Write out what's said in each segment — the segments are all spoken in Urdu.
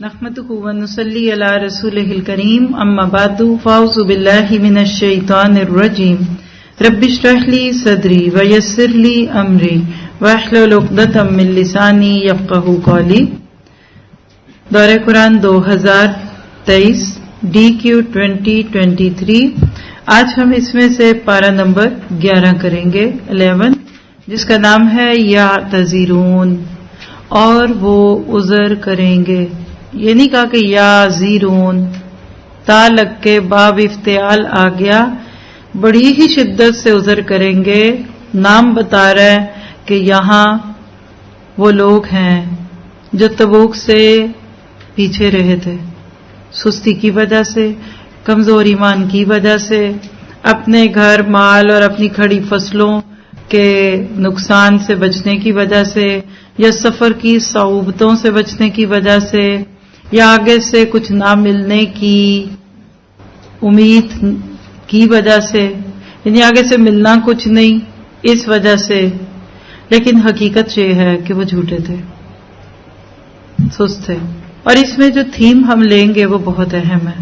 نحمده ونصلي على رسوله الكريم اما بعد فاعوذ بالله من الشيطان الرجيم رب اشرح لي صدري ويسر لي امري واحلل عقدة من لساني يفقهوا قولي. دورہ قرآن 2023 DQ 2023. آج ہم اس میں سے پارہ نمبر 11 کریں گے 11، جس کا نام ہے یا تذیرون، اور وہ عذر کریں گے. یہ نہیں کہا کہ یا زیرون، تا لگ کے باب افتعال آ گیا، بڑی ہی شدت سے عذر کریں گے. نام بتا رہا ہے کہ یہاں وہ لوگ ہیں جو تبوک سے پیچھے رہے تھے، سستی کی وجہ سے، کمزور ایمان کی وجہ سے، اپنے گھر مال اور اپنی کھڑی فصلوں کے نقصان سے بچنے کی وجہ سے، یا سفر کی صعوبتوں سے بچنے کی وجہ سے، یا آگے سے کچھ نہ ملنے کی امید کی وجہ سے، یعنی آگے سے ملنا کچھ نہیں اس وجہ سے. لیکن حقیقت یہ ہے کہ وہ جھوٹے تھے، سست تھے. اور اس میں جو تھیم ہم لیں گے وہ بہت اہم ہے.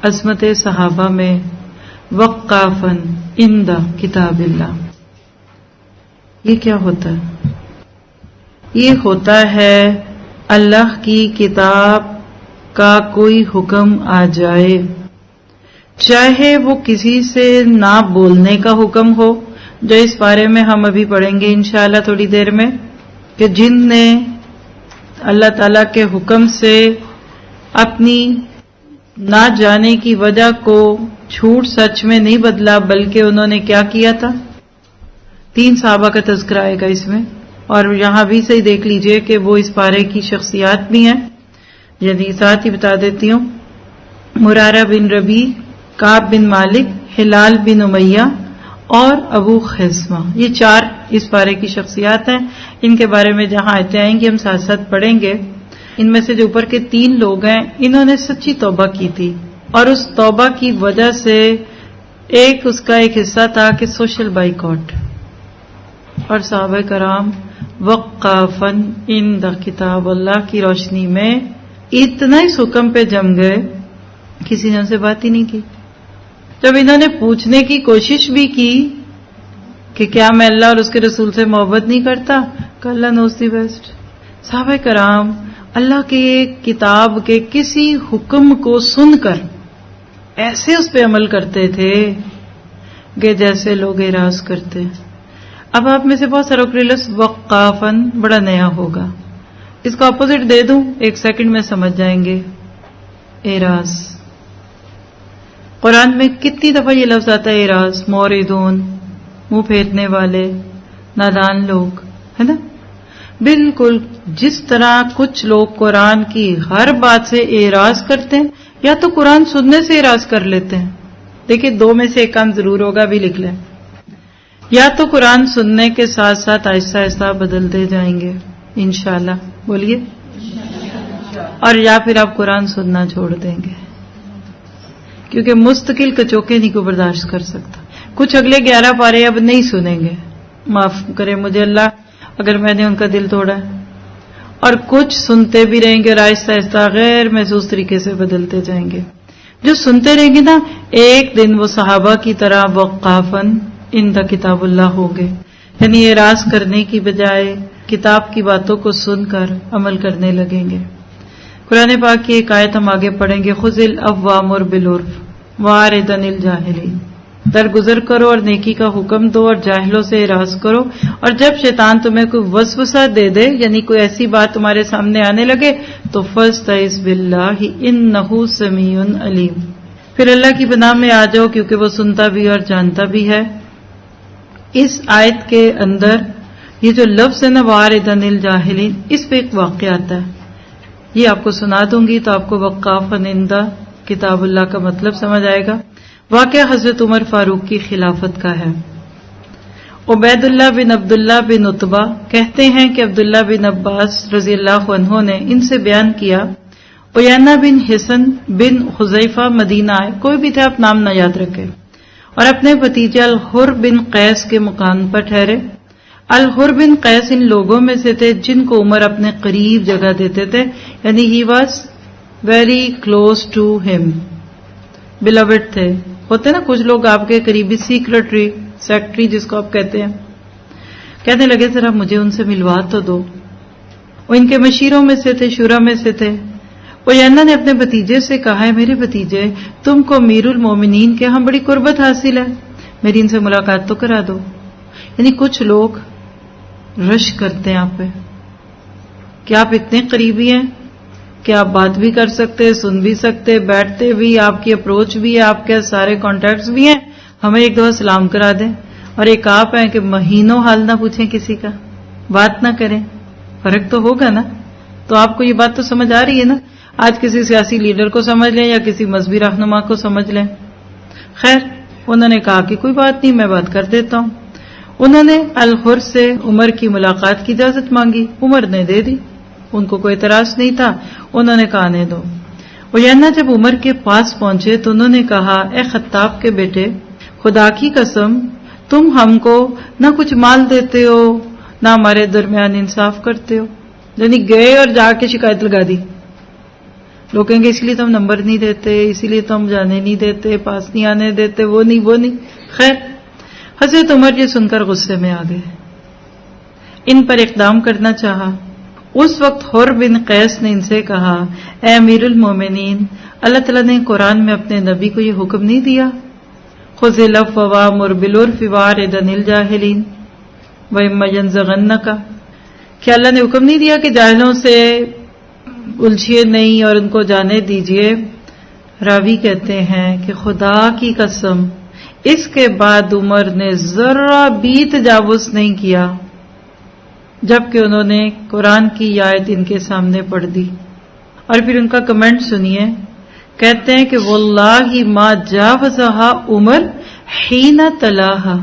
عظمت صحابہ میں وقافاً عند کتاب اللہ. یہ کیا ہوتا ہے؟ یہ ہوتا ہے اللہ کی کتاب کا کوئی حکم آ جائے، چاہے وہ کسی سے نہ بولنے کا حکم ہو، جو اس بارے میں ہم ابھی پڑھیں گے انشاءاللہ تھوڑی دیر میں، کہ جن نے اللہ تعالی کے حکم سے اپنی نہ جانے کی وجہ کو جھوٹ سچ میں نہیں بدلا، بلکہ انہوں نے کیا کیا تھا. 3 صحابہ کا تذکرہ آئے گا اس میں، اور یہاں بھی صحیح دیکھ لیجئے کہ وہ اس پارے کی شخصیات بھی ہیں. یعنی ساتھ ہی بتا دیتی ہوں، مرارہ بن ربی، کعب بن مالک، ہلال بن امیہ اور ابو خیثمہ، یہ 4 اس پارے کی شخصیات ہیں. ان کے بارے میں جہاں آیتیں آئیں گی ہم ساتھ ساتھ پڑھیں گے. ان میں سے جو اوپر کے 3 لوگ ہیں، انہوں نے سچی توبہ کی تھی، اور اس توبہ کی وجہ سے اس کا ایک حصہ تھا کہ سوشل بائیکاٹ. اور صحابہ کرام وقافاً عند کتاب اللہ کی روشنی میں اتنا اس حکم پہ جم گئے، کسی نے ان سے بات ہی نہیں کی. جب انہوں نے پوچھنے کی کوشش بھی کی کہ کیا میں اللہ اور اس کے رسول سے محبت نہیں کرتا، کہ اللہ نوز دی بیسٹ. صحابہ کرام اللہ کے کتاب کے کسی حکم کو سن کر ایسے اس پہ عمل کرتے تھے کہ جیسے لوگ اعراض کرتے. اب آپ میں سے بہت سارا لفظ وقافاً بڑا نیا ہوگا، اس کا اپوزٹ دے دوں 1 سیکنڈ میں سمجھ جائیں گے. اعراض. قرآن میں کتنی دفعہ یہ لفظ آتا ہے اعراض، موردون، منہ پھیرنے والے، نادان لوگ، ہے نا. بالکل جس طرح کچھ لوگ قرآن کی ہر بات سے اعراض کرتے ہیں، یا تو قرآن سننے سے اعراض کر لیتے ہیں. دیکھیں 2 میں سے ایک کام ضرور ہوگا، بھی لکھ لیں. یا تو قرآن سننے کے ساتھ ساتھ آہستہ آہستہ بدلتے جائیں گے انشاءاللہ، بولیے، اور یا پھر آپ قرآن سننا چھوڑ دیں گے، کیونکہ مستقل کچوکے نہیں کو برداشت کر سکتا. کچھ اگلے 11 پارے اب نہیں سنیں گے، معاف کرے مجھے اللہ اگر میں نے ان کا دل توڑا ہے. اور کچھ سنتے بھی رہیں گے اور آہستہ آہستہ غیر محسوس طریقے سے بدلتے جائیں گے. جو سنتے رہیں گے نا، ایک دن وہ صحابہ کی طرح وقافاً عند کتاب اللہ ہو گئے، یعنی اعراض کرنے کی بجائے کتاب کی باتوں کو سن کر عمل کرنے لگیں گے. قرآن پاک کی ایک آیت ہم آگے پڑھیں گے، خذ العفو وامر بالعرف واعرض عن الجاہلین. درگزر کرو اور نیکی کا حکم دو اور جاہلوں سے اعراض کرو. اور جب شیطان تمہیں کوئی وسوسہ دے دے، یعنی کوئی ایسی بات تمہارے سامنے آنے لگے، تو فاستعذ باللہ انہ سمیع علیم، پھر اللہ کی پناہ میں آ جاؤ، کیونکہ وہ سنتا بھی اور جانتا بھی ہے. اس آیت کے اندر یہ جو لفظ ہے نا وعارض عن الجاہلین، اس پہ ایک واقعہ آتا ہے. یہ آپ کو سنا دوں گی تو آپ کو وقافاً عند کتاب اللہ کا مطلب سمجھ آئے گا. واقعہ حضرت عمر فاروق کی خلافت کا ہے. عبید اللہ بن عبداللہ بن عتبہ کہتے ہیں کہ عبداللہ بن عباس رضی اللہ عنہ نے ان سے بیان کیا، عیینہ بن حسن بن حذیفہ مدینہ آئے، کوئی بھی تھے آپ نام نہ یاد رکھے، اور اپنے بھتیجے الحر بن قیس کے مکان پر ٹھہرے. الحر بن قیس ان لوگوں میں سے تھے جن کو عمر اپنے قریب جگہ دیتے تھے، یعنی ہی واز ویری کلوز ٹو ہم، بلوڈ تھے. ہوتے نا کچھ لوگ آپ کے قریبی، سیکرٹری جس کو آپ کہتے ہیں. کہنے لگے ذرا مجھے ان سے ملوا تو دو. وہ ان کے مشیروں میں سے تھے، شورا میں سے تھے. عیینہ نے اپنے بھتیجے سے کہا ہے میرے بھتیجے تم کو امیر المومنین کے ہاں بڑی قربت حاصل ہے، میری ان سے ملاقات تو کرا دو. یعنی کچھ لوگ رش کرتے ہیں آپ پہ کہ آپ اتنے قریبی ہیں کہ آپ بات بھی کر سکتے، سن بھی سکتے، بیٹھتے بھی، آپ کی اپروچ بھی ہے، آپ کے سارے کانٹیکٹس بھی ہیں، ہمیں ایک دفعہ سلام کرا دیں. اور ایک آپ ہیں کہ مہینوں حال نہ پوچھیں کسی کا، بات نہ کریں. فرق تو ہوگا نا. تو آپ کو یہ بات تو سمجھ آ رہی ہے نا. آج کسی سیاسی لیڈر کو سمجھ لیں یا کسی مذہبی رہنما کو سمجھ لیں. خیر انہوں نے کہا کہ کوئی بات نہیں، میں بات کر دیتا ہوں. انہوں نے الحر سے عمر کی ملاقات کی اجازت مانگی، عمر نے دے دی، ان کو کوئی اعتراض نہیں تھا. انہوں نے کہا آنے دو. عیینہ جب عمر کے پاس پہنچے تو انہوں نے کہا اے خطاب کے بیٹے، خدا کی قسم تم ہم کو نہ کچھ مال دیتے ہو نہ ہمارے درمیان انصاف کرتے ہو. یعنی گئے اور جا کے شکایت لگا دی. لوگ کہیں گے اس لیے تو ہم نمبر نہیں دیتے، اسی لیے تو ہم جانے نہیں دیتے، پاس نہیں آنے دیتے، وہ نہیں. خیر حضرت عمر یہ سن کر غصے میں آ گئے، ان پر اقدام کرنا چاہا. اس وقت حر بن قیس نے ان سے کہا اے امیر المومنین، اللہ تعالیٰ نے قرآن میں اپنے نبی کو یہ حکم نہیں دیا خذ العفو وامر بالعرف واعرض عن الجاہلین واما ینزغنک، کہ اللہ نے حکم نہیں دیا کہ جاہلوں سے الجھیے نہیں اور ان کو جانے دیجئے. راوی کہتے ہیں کہ خدا کی قسم اس کے بعد عمر نے ذرا بھی تجاوز نہیں کیا جبکہ انہوں نے قرآن کی آیت ان کے سامنے پڑھ دی. اور پھر ان کا کمنٹ سنیے، کہتے ہیں کہ واللہ ما جاوزہا عمر حین تلاہا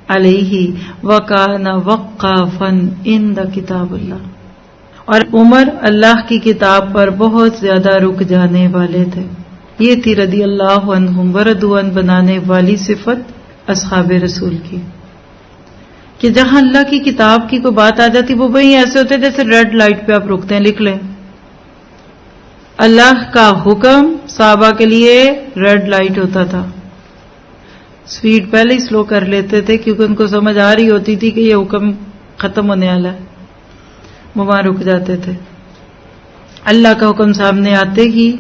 علیہ وکان وقافا عند کتاب اللہ. اور عمر اللہ کی کتاب پر بہت زیادہ رک جانے والے تھے. یہ تھی رضی اللہ عنہم ورضوا عنہ بنانے والی صفت اصحاب رسول کی، کہ جہاں اللہ کی کتاب کی کوئی بات آ جاتی وہ وہی ایسے ہوتے جیسے ریڈ لائٹ پہ آپ رکتے ہیں، لکھ لیں اللہ کا حکم صحابہ کے لیے ریڈ لائٹ ہوتا تھا. سپیڈ پہلے ہی سلو کر لیتے تھے کیونکہ ان کو سمجھ آ رہی ہوتی تھی کہ یہ حکم ختم ہونے والا ہے، وہ وہاں رک جاتے تھے. اللہ کا حکم سامنے آتے ہی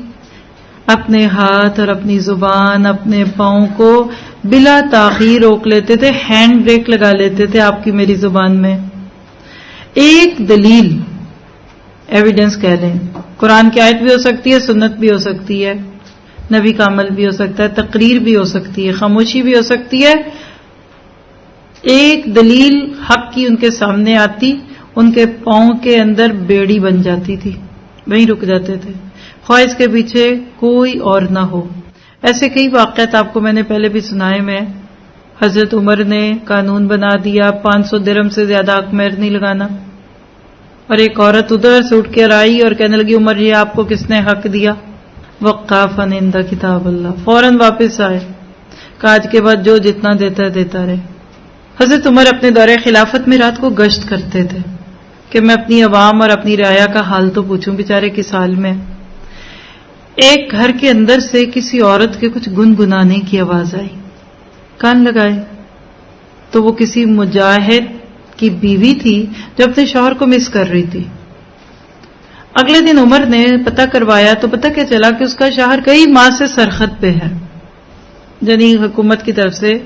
اپنے ہاتھ اور اپنی زبان، اپنے پاؤں کو بلا تاخیر روک لیتے تھے، ہینڈ بریک لگا لیتے تھے آپ کی میری زبان میں. ایک دلیل، ایویڈنس کہہ لیں، قرآن کی آیت بھی ہو سکتی ہے، سنت بھی ہو سکتی ہے، نبی کا عمل بھی ہو سکتا ہے، تقریر بھی ہو سکتی ہے، خاموشی بھی ہو سکتی ہے. ایک دلیل حق کی ان کے سامنے آتی، ان کے پاؤں کے اندر بیڑی بن جاتی تھی، وہیں رک جاتے تھے، خواہ اس کے پیچھے کوئی اور نہ ہو. ایسے کئی واقعات آپ کو میں نے پہلے بھی سنائے. میں حضرت عمر نے قانون بنا دیا 500 درہم سے زیادہ حق مہر نہیں لگانا، اور ایک عورت ادھر سے اٹھ کر آئی اور کہنے لگی عمر یہ آپ کو کس نے حق دیا؟ وقافا عند کتاب اللہ. فوراً واپس آئے، کہ آج کے بعد جو جتنا دیتا ہے دیتا رہے. حضرت عمر اپنے دور خلافت میں رات کو گشت کرتے تھے کہ میں اپنی عوام اور اپنی رعایا کا حال تو پوچھوں، بیچارے کس حال میں. ایک گھر کے اندر سے کسی عورت کے کچھ گنگنانے کی آواز آئی، کان لگائے تو وہ کسی مجاہد کی بیوی تھی جو اپنے شوہر کو مس کر رہی تھی. اگلے دن عمر نے پتہ کروایا تو پتہ کیا چلا کہ اس کا شوہر کئی ماہ سے سرحد پہ ہے، یعنی حکومت کی طرف سے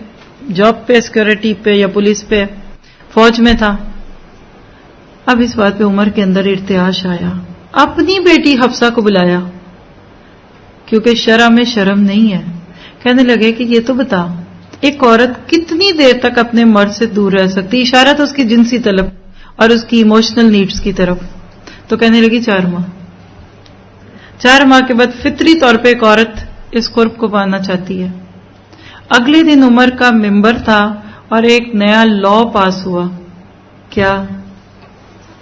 جاب پہ، سیکورٹی پہ یا پولیس پہ، فوج میں تھا. اب اس بات پہ عمر کے اندر ارتعاش آیا، اپنی بیٹی حفصہ کو بلایا کیونکہ شرع میں شرم نہیں ہے. کہنے لگے کہ یہ تو بتا ایک عورت کتنی دیر تک اپنے مرد سے دور رہ سکتی؟ اشارہ تو اس کی جنسی طلب اور اس کی ایموشنل نیڈز کی طرف. تو کہنے لگی 4 ماہ. 4 ماہ کے بعد فطری طور پہ ایک عورت اس قرب کو پانا چاہتی ہے. اگلے دن عمر کا ممبر تھا اور ایک نیا لا پاس ہوا، کیا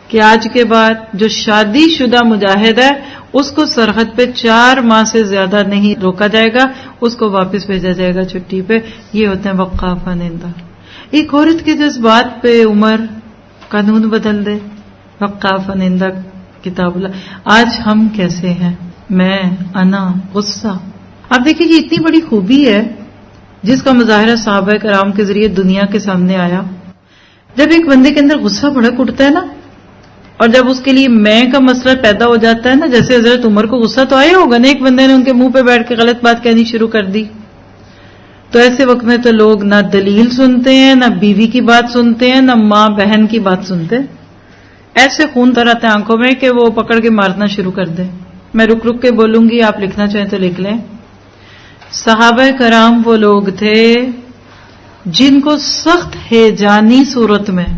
کہ آج کے بعد جو شادی شدہ مجاہد ہے اس کو سرحد پہ 4 ماہ سے زیادہ نہیں روکا جائے گا، اس کو واپس بھیجا جائے گا چھٹی پہ. یہ ہوتے ہیں وقافا عند. ایک عورت کے جذبات پہ عمر قانون بدل دے. وقافا عند کتاب اللہ. آج ہم کیسے ہیں؟ میں، انا، غصہ. آپ دیکھیں یہ اتنی بڑی خوبی ہے جس کا مظاہرہ صحابہ کرام کے ذریعے دنیا کے سامنے آیا. جب ایک بندے کے اندر غصہ بھڑک اٹھتا ہے نا، اور جب اس کے لیے میں کا مسئلہ پیدا ہو جاتا ہے نا، جیسے حضرت عمر کو غصہ تو آیا ہوگا نا، ایک بندے نے ان کے منہ پہ بیٹھ کے غلط بات کہنی شروع کر دی. تو ایسے وقت میں تو لوگ نہ دلیل سنتے ہیں، نہ بیوی کی بات سنتے ہیں، نہ ماں بہن کی بات سنتے. ایسے خون تر آتے ہیں آنکھوں میں کہ وہ پکڑ کے مارنا شروع کر دے. میں رک رک کے بولوں گی، آپ لکھنا چاہیں تو لکھ لیں. صحابہ کرام وہ لوگ تھے جن کو سخت ہیجانی صورت میں،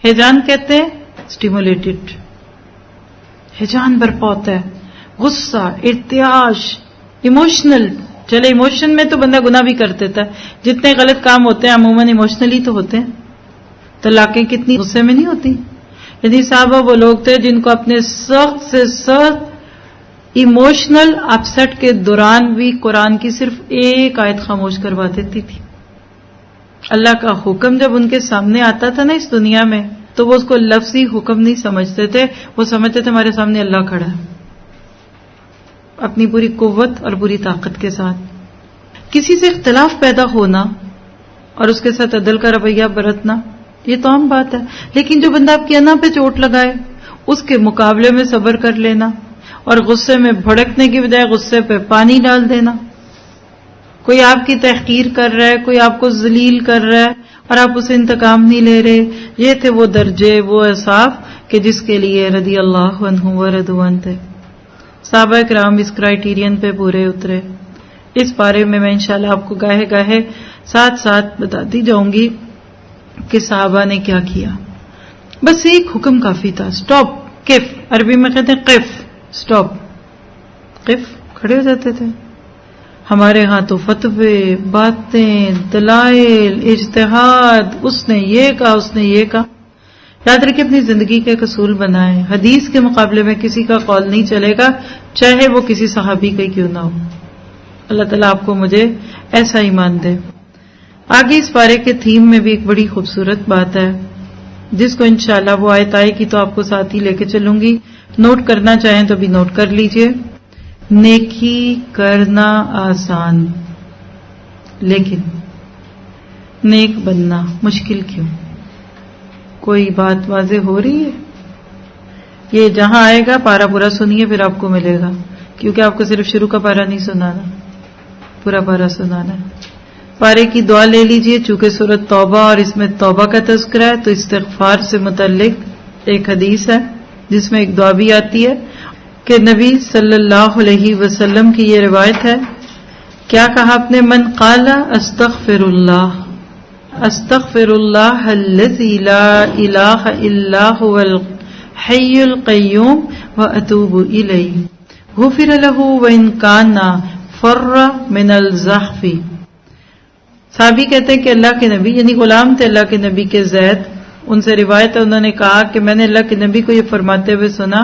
ہیجان کہتے ہیں اسٹیمولیٹڈ، ہیجان برپا ہوتا ہے، غصہ، ارتعاش، ایموشنل. چلے ایموشن میں تو بندہ گناہ بھی کر دیتا ہے. جتنے غلط کام ہوتے ہیں عموماً ایموشنلی تو ہوتے ہیں. طلاقیں کتنی غصے میں نہیں ہوتی. یعنی صحابہ وہ لوگ تھے جن کو اپنے سخت سے سخت ایموشنل اپسیٹ کے دوران بھی قرآن کی صرف ایک آیت خاموش کروا دیتی تھی. اللہ کا حکم جب ان کے سامنے آتا تھا نا اس دنیا میں، تو وہ اس کو لفظی حکم نہیں سمجھتے تھے، وہ سمجھتے تھے ہمارے سامنے اللہ کھڑا ہے اپنی پوری قوت اور پوری طاقت کے ساتھ. کسی سے اختلاف پیدا ہونا اور اس کے ساتھ عدل کا رویہ برتنا یہ تو عام بات ہے، لیکن جو بندہ آپ کی انا پہ چوٹ لگائے اس کے مقابلے میں صبر کر لینا اور غصے میں بھڑکنے کی بجائے غصے پہ پانی ڈال دینا. کوئی آپ کی تحقیر کر رہا ہے، کوئی آپ کو ذلیل کر رہا ہے اور آپ اسے انتقام نہیں لے رہے. یہ تھے وہ درجے، وہ اوصاف کہ جس کے لیے رضی اللہ عنہ ورضوا عنہ تھے. صحابہ کرام اس کرائیٹیرین پہ پورے اترے. اس بارے میں انشاءاللہ آپ کو گاہے گاہے ساتھ ساتھ بتاتی جاؤں گی کہ صحابہ نے کیا کیا. بس ایک حکم کافی تھا، سٹاپ، قف. عربی میں کہتے ہیں قف، سٹاپ. قف، کھڑے ہو جاتے تھے. ہمارے ہاں تو فتوے، باتیں، دلائل، اجتہاد، اس نے یہ کہا، اس نے یہ کہا. یاد رکھیں اپنی زندگی کے اصول بنائیں. حدیث کے مقابلے میں کسی کا قول نہیں چلے گا، چاہے وہ کسی صحابی کا کیوں نہ ہو. اللہ تعالیٰ آپ کو مجھے ایسا ایمان دے. آگے اس بارے کے تھیم میں بھی ایک بڑی خوبصورت بات ہے جس کو انشاءاللہ وہ آیت آئے گی تو آپ کو ساتھ ہی لے کے چلوں گی. نوٹ کرنا چاہیں تو بھی نوٹ کر لیجئے. نیکی کرنا آسان، لیکن نیک بننا مشکل کیوں؟ کوئی بات واضح ہو رہی ہے؟ یہ جہاں آئے گا پارا پورا سنیے، پھر آپ کو ملے گا، کیونکہ آپ کو صرف شروع کا پارا نہیں سنانا، پورا پارا سنانا ہے. پارے کی دعا لے لیجئے. چونکہ سورۃ توبہ اور اس میں توبہ کا تذکرہ ہے تو استغفار سے متعلق ایک حدیث ہے جس میں ایک دعا بھی آتی ہے کہ نبی صلی اللہ علیہ وسلم کی یہ روایت ہے. کیا کہا آپ نے؟ من قال استغفر اللہ، استغفر اللہ الذی لا الہ الا هو الحی القیوم واتوب الیہ غفر له وان کان فر من الزحف. صحابی کہتے ہیں کہ اللہ کے نبی، یعنی غلام تھے اللہ کے نبی کے زید، ان سے روایت ہے انہوں نے کہا کہ میں نے اللہ کے نبی کو یہ فرماتے ہوئے سنا،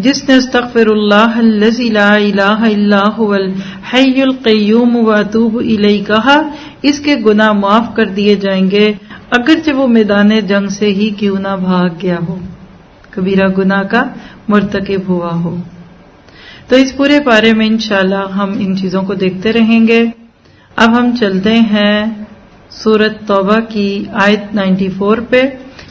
جس نے استغفر اللہ الذی لا الہ الا هو الحی القیوم واتوب الیہ کہا، اس کے گناہ معاف کر دیے جائیں گے اگرچہ وہ میدان جنگ سے ہی کیوں نہ بھاگ گیا ہو، کبیرہ گناہ کا مرتکب ہوا ہو. تو اس پورے بارے میں انشاءاللہ ہم ان چیزوں کو دیکھتے رہیں گے. اب ہم چلتے ہیں سورۃ توبہ کی آیت 94 پہ.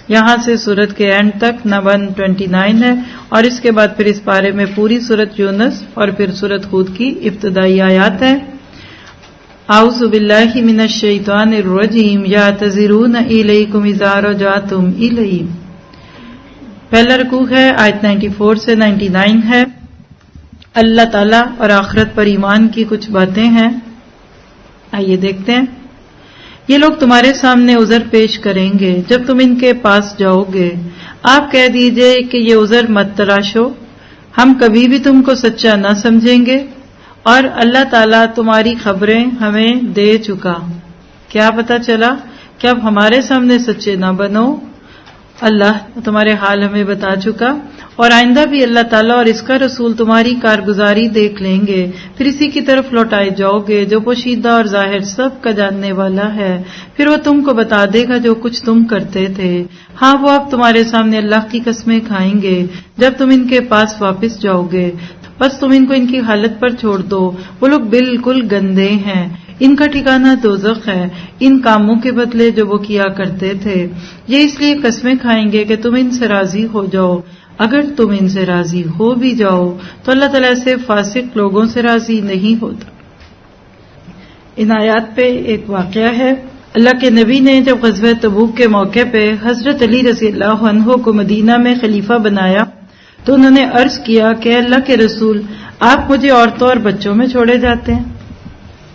یہاں سے سورت کے اینڈ تک 129 ہے، اور اس کے بعد پھر اس بارے میں پوری سورت یونس اور پھر سورت ہود کی ابتدائی آیات ہیں. اعوذ باللہ من الشیطان الرجیم یعتذرون الیکم اذا رجعتم الیہم. پہلا رکوع ہے، آیت 94 سے 99 ہے. اللہ تعالیٰ اور آخرت پر ایمان کی کچھ باتیں ہیں، آئیے دیکھتے ہیں. یہ لوگ تمہارے سامنے عذر پیش کریں گے جب تم ان کے پاس جاؤ گے. آپ کہہ دیجئے کہ یہ عذر مت تراشو، ہم کبھی بھی تم کو سچا نہ سمجھیں گے، اور اللہ تعالیٰ تمہاری خبریں ہمیں دے چکا. کیا پتہ چلا کہ اب ہمارے سامنے سچے نہ بنو، اللہ تمہارے حال ہمیں بتا چکا اور آئندہ بھی اللہ تعالیٰ اور اس کا رسول تمہاری کارگزاری دیکھ لیں گے، پھر اسی کی طرف لوٹائے جاؤ گے جو پوشیدہ اور ظاہر سب کا جاننے والا ہے، پھر وہ تم کو بتا دے گا جو کچھ تم کرتے تھے۔ ہاں وہ اب تمہارے سامنے اللہ کی قسمیں کھائیں گے جب تم ان کے پاس واپس جاؤ گے، بس تم ان کو ان کی حالت پر چھوڑ دو، وہ لوگ بالکل گندے ہیں، ان کا ٹھکانہ دوزخ ہے، ان کاموں کے بدلے جو وہ کیا کرتے تھے۔ یہ اس لیے قسمیں کھائیں گے کہ تم ان سے راضی ہو جاؤ، اگر تم ان سے راضی ہو بھی جاؤ تو اللہ تعالیٰ سے فاسق لوگوں سے راضی نہیں ہوتا۔ ان آیات پہ ایک واقعہ ہے۔ اللہ کے نبی نے جب غزوہ تبوک کے موقع پہ حضرت علی رضی اللہ عنہ کو مدینہ میں خلیفہ بنایا تو انہوں نے عرض کیا کہ اللہ کے رسول، آپ مجھے عورتوں اور بچوں میں چھوڑے جاتے ہیں۔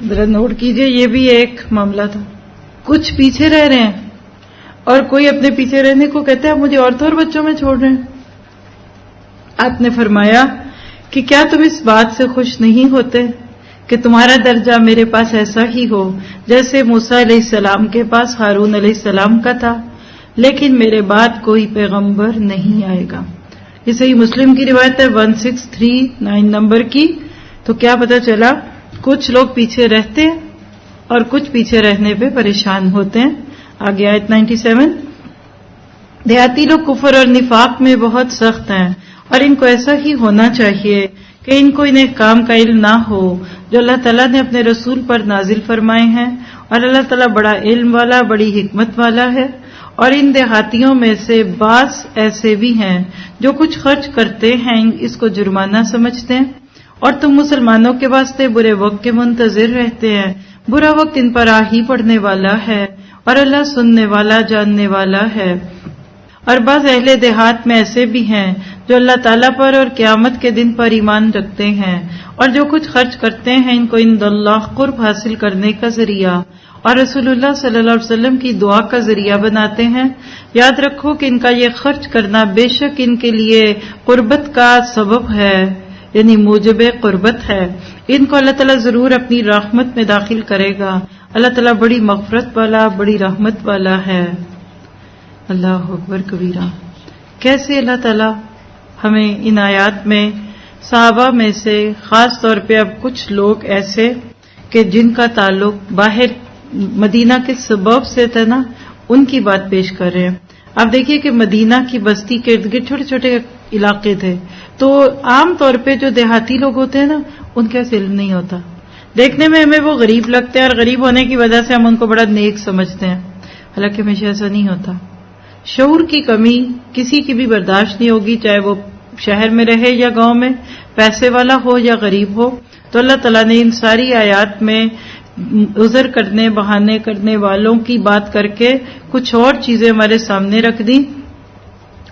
ذرا نوٹ کیجئے، یہ بھی ایک معاملہ تھا، کچھ پیچھے رہ رہے ہیں اور کوئی اپنے پیچھے رہنے کو کہتا ہے آپ مجھے عورتوں اور بچوں میں چھوڑ رہے ہیں۔ آپ نے فرمایا کہ کیا تم اس بات سے خوش نہیں ہوتے کہ تمہارا درجہ میرے پاس ایسا ہی ہو جیسے موسیٰ علیہ السلام کے پاس ہارون علیہ السلام کا تھا، لیکن میرے بعد کوئی پیغمبر نہیں آئے گا۔ یہ صحیح مسلم کی روایت ہے 1639 نمبر کی۔ تو کیا پتہ چلا، کچھ لوگ پیچھے رہتے ہیں اور کچھ پیچھے رہنے پہ پریشان ہوتے ہیں۔ آگے آیت 97، دیہاتی لوگ کفر اور نفاق میں بہت سخت ہیں اور ان کو ایسا ہی ہونا چاہیے کہ ان کو ان احکام کا علم نہ ہو جو اللہ تعالیٰ نے اپنے رسول پر نازل فرمائے ہیں، اور اللہ تعالیٰ بڑا علم والا، بڑی حکمت والا ہے۔ اور ان دیہاتیوں میں سے بعض ایسے بھی ہیں جو کچھ خرچ کرتے ہیں اس کو جرمانہ سمجھتے ہیں، اور تم مسلمانوں کے واسطے برے وقت کے منتظر رہتے ہیں، برا وقت ان پر آ ہی پڑنے والا ہے، اور اللہ سننے والا جاننے والا ہے۔ اور بعض اہل دیہات میں ایسے بھی ہیں جو اللہ تعالیٰ پر اور قیامت کے دن پر ایمان رکھتے ہیں، اور جو کچھ خرچ کرتے ہیں ان کو عند اللہ قرب حاصل کرنے کا ذریعہ اور رسول اللہ صلی اللہ علیہ وسلم کی دعا کا ذریعہ بناتے ہیں۔ یاد رکھو کہ ان کا یہ خرچ کرنا بے شک ان کے لیے قربت کا سبب ہے، یعنی موجب قربت ہے۔ ان کو اللہ تعالیٰ ضرور اپنی رحمت میں داخل کرے گا۔ اللہ تعالیٰ بڑی مغفرت والا، بڑی رحمت والا ہے۔ اللہ اکبر کبیرہ۔ کیسے اللہ تعالیٰ ہمیں ان آیات میں صحابہ میں سے خاص طور پہ اب کچھ لوگ ایسے کہ جن کا تعلق باہر مدینہ کے سبب سے تھا نا، ان کی بات پیش کر رہے ہیں۔ آپ دیکھیے کہ مدینہ کی بستی کے ارد گرد چھوٹے چھوٹے علاقے تھے، تو عام طور پہ جو دیہاتی لوگ ہوتے ہیں نا، ان کا علم نہیں ہوتا، دیکھنے میں ہمیں وہ غریب لگتے ہیں اور غریب ہونے کی وجہ سے ہم ان کو بڑا نیک سمجھتے ہیں، حالانکہ ہمیشہ ایسا نہیں ہوتا۔ شعور کی کمی کسی کی بھی برداشت نہیں ہوگی، چاہے وہ شہر میں رہے یا گاؤں میں، پیسے والا ہو یا غریب ہو۔ تو اللہ تعالیٰ نے ان ساری آیات میں عذر کرنے، بہانے کرنے والوں کی بات کر کے کچھ اور چیزیں ہمارے سامنے رکھ دیں،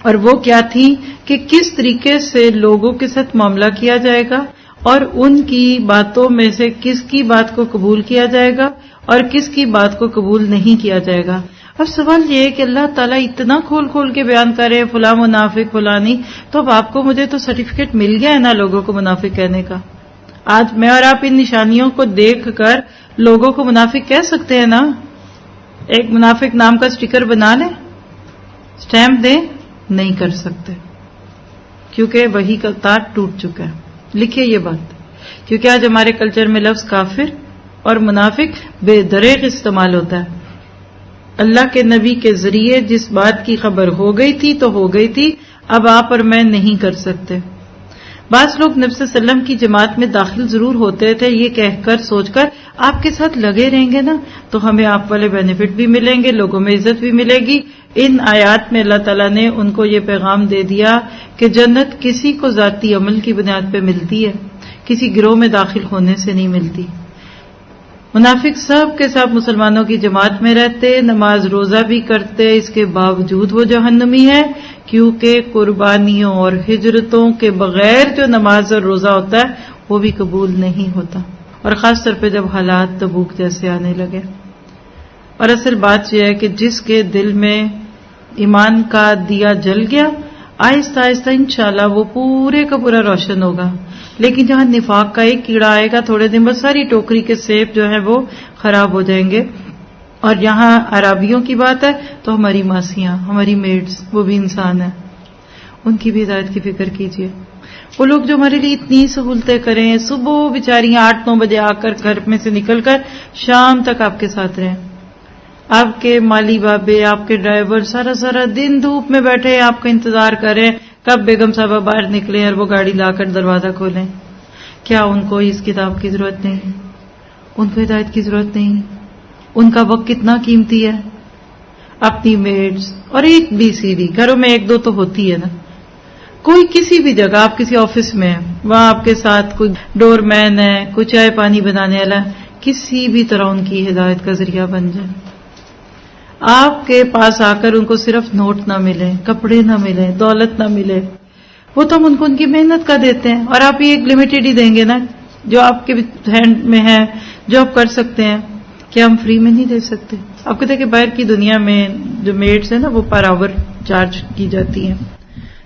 اور وہ کیا تھی کہ کس طریقے سے لوگوں کے ساتھ معاملہ کیا جائے گا، اور ان کی باتوں میں سے کس کی بات کو قبول کیا جائے گا اور کس کی بات کو قبول نہیں کیا جائے گا۔ اب سوال یہ ہے کہ اللہ تعالیٰ اتنا کھول کھول کے بیان کرے فلاں منافق فلاں نہیں، تو اب آپ کو مجھے تو سرٹیفکیٹ مل گیا ہے نا لوگوں کو منافق کہنے کا۔ آج میں اور آپ ان نشانیوں کو دیکھ کر لوگوں کو منافق کہہ سکتے ہیں نا۔ ایک منافق نام کا سٹیکر بنا لیں، سٹیمپ دیں، نہیں کر سکتے، کیونکہ وہی کا تار ٹوٹ چکا ہے۔ لکھیے یہ بات، کیونکہ آج ہمارے کلچر میں لفظ کافر اور منافق بے دریغ استعمال ہوتا ہے۔ اللہ کے نبی کے ذریعے جس بات کی خبر ہو گئی تھی تو ہو گئی تھی، اب آپ اور میں نہیں کر سکتے۔ بعض لوگ نبی صلی اللہ علیہ وسلم کی جماعت میں داخل ضرور ہوتے تھے، یہ کہہ کر سوچ کر آپ کے ساتھ لگے رہیں گے نا تو ہمیں آپ والے بینیفٹ بھی ملیں گے، لوگوں میں عزت بھی ملے گی۔ ان آیات میں اللہ تعالیٰ نے ان کو یہ پیغام دے دیا کہ جنت کسی کو ذاتی عمل کی بنیاد پہ ملتی ہے، کسی گروہ میں داخل ہونے سے نہیں ملتی۔ منافق سب کے ساتھ مسلمانوں کی جماعت میں رہتے، نماز روزہ بھی کرتے، اس کے باوجود وہ جہنمی ہے، کیونکہ قربانیوں اور ہجرتوں کے بغیر جو نماز اور روزہ ہوتا ہے وہ بھی قبول نہیں ہوتا، اور خاص طور پہ جب حالات تبوک جیسے آنے لگے۔ اور اصل بات یہ ہے کہ جس کے دل میں ایمان کا دیا جل گیا، آہستہ آہستہ انشاءاللہ وہ پورے کا پورا روشن ہوگا، لیکن جہاں نفاق کا ایک کیڑا آئے گا تھوڑے دن بعد ساری ٹوکری کے سیب جو ہے وہ خراب ہو جائیں گے۔ اور یہاں عرابیوں کی بات ہے تو ہماری ماسیاں، ہماری میڈز، وہ بھی انسان ہیں، ان کی بھی ہدایت کی فکر کیجیے. وہ لوگ جو ہمارے لیے اتنی سہولتیں کریں، صبح بیچاریاں 8-9 بجے آ کر گھر میں سے نکل کر شام تک آپ کے ساتھ رہیں. آپ کے مالی بابے، آپ کے ڈرائیور سارا دن دھوپ میں بیٹھے آپ کا انتظار کریں کب بیگم صاحبہ باہر نکلیں اور وہ گاڑی لا کر دروازہ کھولیں. کیا ان کو اس کتاب کی ضرورت نہیں؟ ان کو ہدایت کی ضرورت نہیں؟ ان کا وقت کتنا قیمتی ہے. اپنی میڈز اور ایک BCD گھروں میں 1-2 تو ہوتی ہے نا. کوئی کسی بھی جگہ، آپ کسی آفس میں ہیں، وہاں آپ کے ساتھ کوئی ڈور مین ہے، کوئی چائے پانی بنانے والا ہے، کسی بھی طرح ان کی ہدایت کا ذریعہ بن جائے. آپ کے پاس آ کر ان کو صرف نوٹ نہ ملے، کپڑے نہ ملے، دولت نہ ملے، وہ تو ہم ان کو ان کی محنت کا دیتے ہیں. اور آپ یہ ایک لمیٹڈ ہی دیں گے نا، جو آپ کے ہینڈ میں ہے، جو آپ کر سکتے ہیں. کیا ہم فری میں نہیں دے سکتے؟ آپ کہتے ہیں کہ باہر کی دنیا میں جو میڈس ہیں نا وہ پر آور چارج کی جاتی ہیں.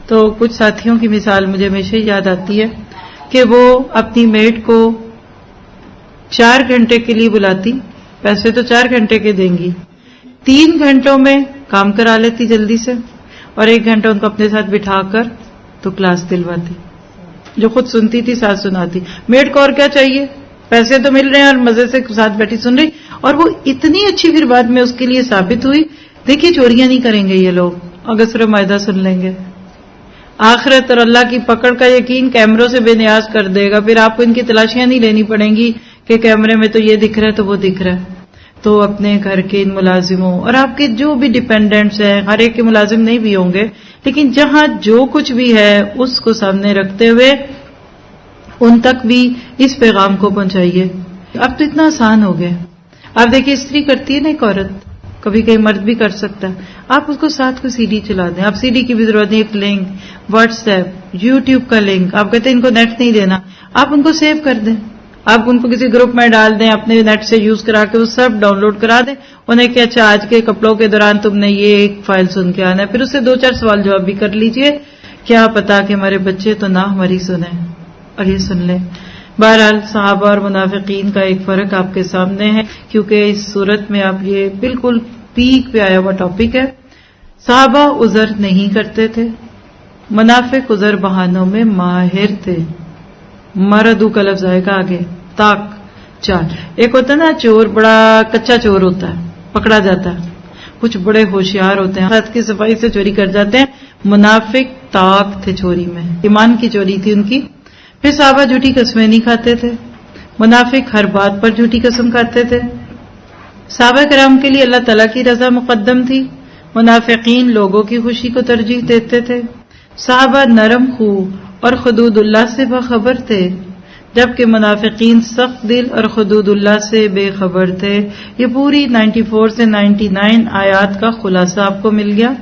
تو کچھ ساتھیوں کی مثال مجھے ہمیشہ یاد آتی ہے کہ وہ اپنی میڈ کو 4 گھنٹے کے لیے بلاتی، پیسے تو 4 گھنٹے کے دیں گی، 3 گھنٹوں میں کام کرا لیتی جلدی سے، اور 1 گھنٹہ ان کو اپنے ساتھ بٹھا کر تو کلاس دلواتی، جو خود سنتی تھی ساتھ سناتی. میڈ کو اور کیا چاہیے؟ پیسے تو مل رہے ہیں اور مزے سے ساتھ بیٹھی سن رہی. اور وہ اتنی اچھی پھر بعد میں اس کے لیے ثابت ہوئی. دیکھیے چوریاں نہیں کریں گے یہ لوگ اگر صرف معاہدہ سن لیں گے. آخرت اور اللہ کی پکڑ کا یقین کیمروں سے بے نیاز کر دے گا. پھر آپ کو ان کی تلاشیاں نہیں لینی پڑیں گی کہ کیمرے میں تو یہ دکھ رہا ہے تو وہ دکھ رہا ہے. تو اپنے گھر کے ان ملازموں اور آپ کے جو بھی ڈیپینڈنٹس ہیں، ہر ایک کے ملازم نہیں بھی ہوں گے، لیکن جہاں جو کچھ بھی ہے اس کو سامنے رکھتے ہوئے ان تک بھی اس پیغام کو پہنچائیے. اب تو اتنا آسان ہو گیا. آپ دیکھیے استری کرتی ہے نا ایک عورت، کبھی کہیں مرد بھی کر سکتا ہے. آپ اس کو ساتھ کو CD چلا دیں. آپ CD کی بھی ضرورت نہیں، ایک لنک، واٹس ایپ، YouTube کا لنک. آپ کہتے ہیں ان کو نیٹ نہیں دینا، آپ ان کو سیو کر دیں. آپ ان کو کسی گروپ میں ڈال دیں، اپنے نیٹ سے یوز کرا کے وہ سب ڈاؤن لوڈ کرا دیں انہیں کہ اچھا آج کے کپڑوں کے دوران تم نے یہ ایک فائل سن کے آنا ہے. پھر اس سے 2-4 سوال جواب بھی کر لیجئے. کیا پتا کہ ہمارے بچے تو نہ ہماری سنیں اور یہ سن لیں. بہرحال صحابہ اور منافقین کا ایک فرق آپ کے سامنے ہے، کیونکہ اس صورت میں آپ یہ بالکل پیک پہ آیا ہوا ٹاپک ہے. صحابہ عذر نہیں کرتے تھے، منافق عذر بہانوں میں ماہر تھے. مردو کا لفظ آئے گا آگے. تاک چار، ایک ہوتا ہے نا چور، بڑا کچا چور ہوتا ہے، پکڑا جاتا ہے. کچھ بڑے ہوشیار ہوتے ہیں، ہاتھ کی صفائی سے چوری کر جاتے ہیں. منافق تاک تھے چوری میں، ایمان کی چوری تھی ان کی. پھر صحابہ جھوٹی قسمیں نہیں کھاتے تھے، منافق ہر بات پر جھوٹی قسم کھاتے تھے. صحابہ کرام کے لیے اللہ تعالیٰ کی رضا مقدم تھی، منافقین لوگوں کی خوشی کو ترجیح دیتے تھے. صحابہ نرم خو اور حدود اللہ سے باخبر تھے، جبکہ منافقین سخت دل اور حدود اللہ سے بے خبر تھے. یہ پوری 94 سے 99 آیات کا خلاصہ آپ کو مل گیا.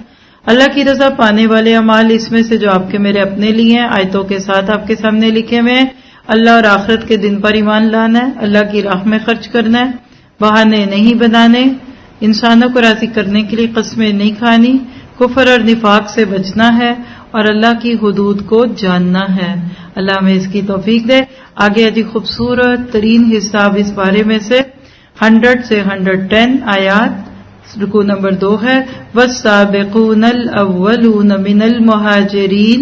اللہ کی رضا پانے والے اعمال اس میں سے جو آپ کے میرے اپنے لیے ہیں، آیتوں کے ساتھ آپ کے سامنے لکھے ہوئے ہیں. اللہ اور آخرت کے دن پر ایمان لانا ہے، اللہ کی راہ میں خرچ کرنا ہے، بہانے نہیں بنانے، انسانوں کو راضی کرنے کے لیے قسمیں نہیں کھانی، کفر اور نفاق سے بچنا ہے اور اللہ کی حدود کو جاننا ہے. اللہ ہمیں اس کی توفیق دے. آگے عجیب خوبصورت ترین حصہ اس بارے میں سے 100 سے 110 آیات. رکوع نمبر 2 ہے وَالسَّابِقُونَ الْأَوَّلُونَ مِنَ الْمُهَاجِرِينَ،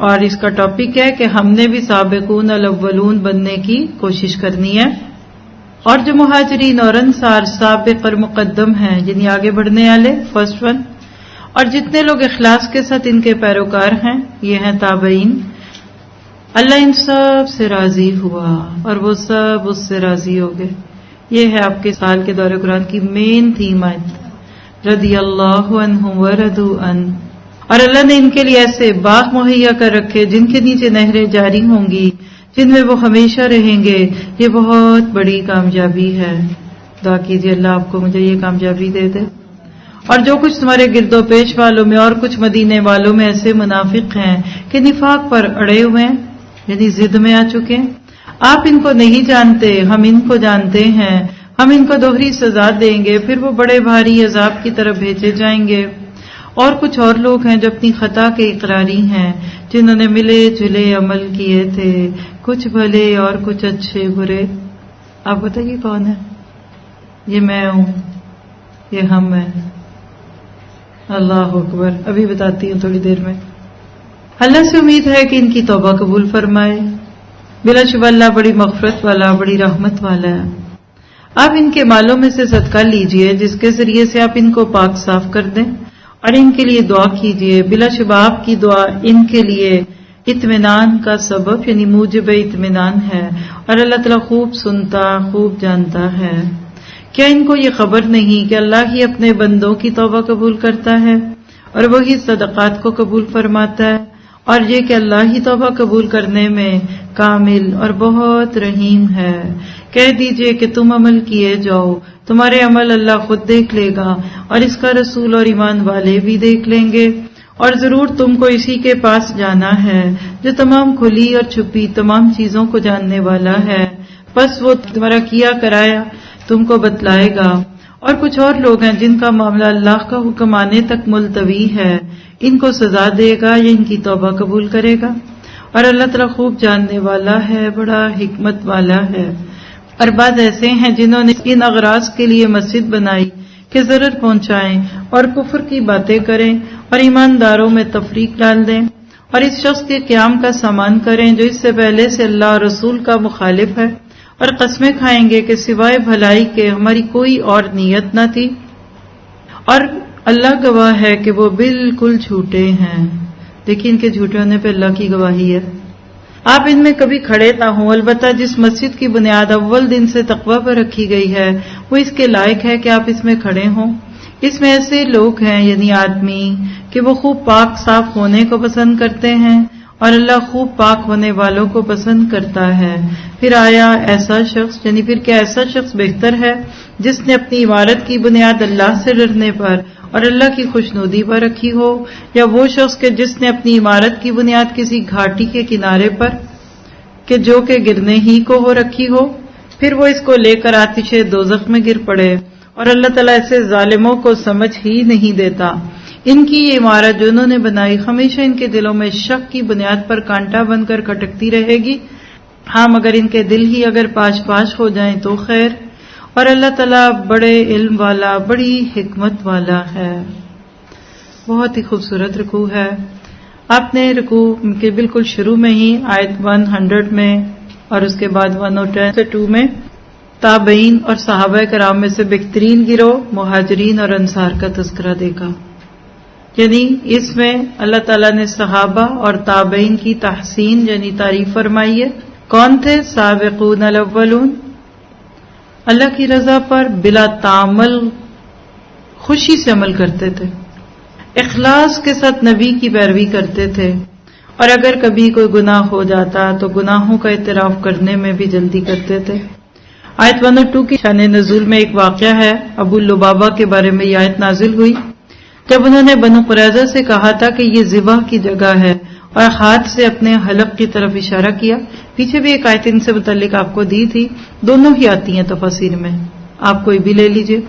اور اس کا ٹاپک ہے کہ ہم نے بھی سابقون الاولون بننے کی کوشش کرنی ہے. اور جو مہاجرین اور انصار سابق اور مقدم ہیں، یعنی آگے بڑھنے والے، فرسٹ ون، اور جتنے لوگ اخلاص کے ساتھ ان کے پیروکار ہیں، یہ ہیں تابعین. اللہ ان سب سے راضی ہوا اور وہ سب اس سے راضی ہو گئے. یہ ہے آپ کے سال کے دورہ قرآن کی مین تھیم آیت، رضی اللہ عنہم ورضوا عنہ. اور اللہ نے ان کے لیے ایسے باغ مہیا کر رکھے جن کے نیچے نہریں جاری ہوں گی، جن میں وہ ہمیشہ رہیں گے. یہ بہت بڑی کامیابی ہے. دعا کیجیے اللہ آپ کو مجھے یہ کامیابی دے دے. اور جو کچھ تمہارے گرد و پیش والوں میں اور کچھ مدینے والوں میں ایسے منافق ہیں کہ نفاق پر اڑے ہوئے ہیں، یعنی ضد میں آ چکے ہیں. آپ ان کو نہیں جانتے، ہم ان کو جانتے ہیں. ہم ان کو دوہری سزا دیں گے، پھر وہ بڑے بھاری عذاب کی طرف بھیجے جائیں گے. اور کچھ اور لوگ ہیں جو اپنی خطا کے اقراری ہیں، جنہوں نے ملے جلے عمل کیے تھے، کچھ بھلے اور کچھ اچھے برے. آپ بتائیے کون ہے؟ یہ میں ہوں، یہ ہم ہیں. اللہ اکبر. ابھی بتاتی ہوں تھوڑی دیر میں. اللہ سے امید ہے کہ ان کی توبہ قبول فرمائے. بلا شبہ اللہ بڑی مغفرت والا، بڑی رحمت والا ہے. آپ ان کے مالوں میں سے صدقہ لیجئے جس کے ذریعے سے آپ ان کو پاک صاف کر دیں، اور ان کے لیے دعا کیجئے. بلا شبہ آپ کی دعا ان کے لیے اطمینان کا سبب یعنی موجب اطمینان ہے، اور اللہ تعالیٰ خوب سنتا، خوب جانتا ہے. کیا ان کو یہ خبر نہیں کہ اللہ ہی اپنے بندوں کی توبہ قبول کرتا ہے اور وہی صدقات کو قبول فرماتا ہے، اور یہ کہ اللہ ہی توبہ قبول کرنے میں کامل اور بہت رحیم ہے. کہہ دیجئے کہ تم عمل کیے جاؤ، تمہارے عمل اللہ خود دیکھ لے گا، اور اس کا رسول اور ایمان والے بھی دیکھ لیں گے. اور ضرور تم کو اسی کے پاس جانا ہے جو تمام کھلی اور چھپی تمام چیزوں کو جاننے والا ہے. بس وہ تمہارا کیا کرایا تم کو بتلائے گا. اور کچھ اور لوگ ہیں جن کا معاملہ اللہ کا حکم آنے تک ملتوی ہے، ان کو سزا دے گا یا ان کی توبہ قبول کرے گا. اور اللہ تعالیٰ خوب جاننے والا ہے، بڑا حکمت والا ہے. اور بعض ایسے ہیں جنہوں نے ان اغراض کے لیے مسجد بنائی کہ ضرر پہنچائیں اور کفر کی باتیں کریں اور ایمانداروں میں تفریق ڈال دیں، اور اس شخص کے قیام کا سامان کریں جو اس سے پہلے سے اللہ اور رسول کا مخالف ہے، اور قسمیں کھائیں گے کہ سوائے بھلائی کے ہماری کوئی اور نیت نہ تھی، اور اللہ گواہ ہے کہ وہ بالکل جھوٹے ہیں. دیکھیں ان کے جھوٹے ہونے پہ اللہ کی گواہی ہے. آپ ان میں کبھی کھڑے نہ ہوں، البتہ جس مسجد کی بنیاد اول دن سے تقوی پر رکھی گئی ہے وہ اس کے لائق ہے کہ آپ اس میں کھڑے ہوں. اس میں ایسے لوگ ہیں یعنی آدمی کہ وہ خوب پاک صاف ہونے کو پسند کرتے ہیں، اور اللہ خوب پاک ہونے والوں کو پسند کرتا ہے. پھر آیا ایسا شخص یعنی پھر کیا ایسا شخص بہتر ہے جس نے اپنی عمارت کی بنیاد اللہ سے ڈرنے پر اور اللہ کی خوشنودی پر رکھی ہو، یا وہ شخص کہ جس نے اپنی عمارت کی بنیاد کسی گھاٹی کے کنارے پر کہ جو کہ گرنے ہی کو ہو رکھی ہو، پھر وہ اس کو لے کر آتش دوزخ میں گر پڑے. اور اللہ تعالیٰ ایسے ظالموں کو سمجھ ہی نہیں دیتا. ان کی یہ عمارت جو انہوں نے بنائی ہمیشہ ان کے دلوں میں شک کی بنیاد پر کانٹا بن کر کھٹکتی رہے گی. ہاں مگر ان کے دل ہی اگر پاش پاش ہو جائیں تو خیر. اور اللہ تعالیٰ بڑے علم والا، بڑی حکمت والا ہے. بہت ہی خوبصورت رکوع ہے. آپ نے رکوع کے بالکل شروع میں ہی آیت 100 میں اور اس کے بعد 110 سے 2 میں تابعین اور صحابہ کرام میں سے بہترین گروہ مہاجرین اور انصار کا تذکرہ دیکھا. یعنی اس میں اللہ تعالیٰ نے صحابہ اور تابعین کی تحسین یعنی تعریف فرمائی ہے. کون تھے؟ سابقون الاولون، اللہ کی رضا پر بلا تعامل خوشی سے عمل کرتے تھے، اخلاص کے ساتھ نبی کی پیروی کرتے تھے، اور اگر کبھی کوئی گناہ ہو جاتا تو گناہوں کا اعتراف کرنے میں بھی جلدی کرتے تھے. آیت 102 کی شان نزول میں ایک واقعہ ہے. ابو لبابہ کے بارے میں یہ آیت نازل ہوئی جب انہوں نے بنو قریظہ سے کہا تھا کہ یہ ذبح کی جگہ ہے، اور ہاتھ سے اپنے حلق کی طرف اشارہ کیا. پیچھے بھی ایک آیت ان سے متعلق آپ کو دی تھی، دونوں ہی آتی ہیں تفاسیر میں، آپ کوئی بھی لے لیجئے.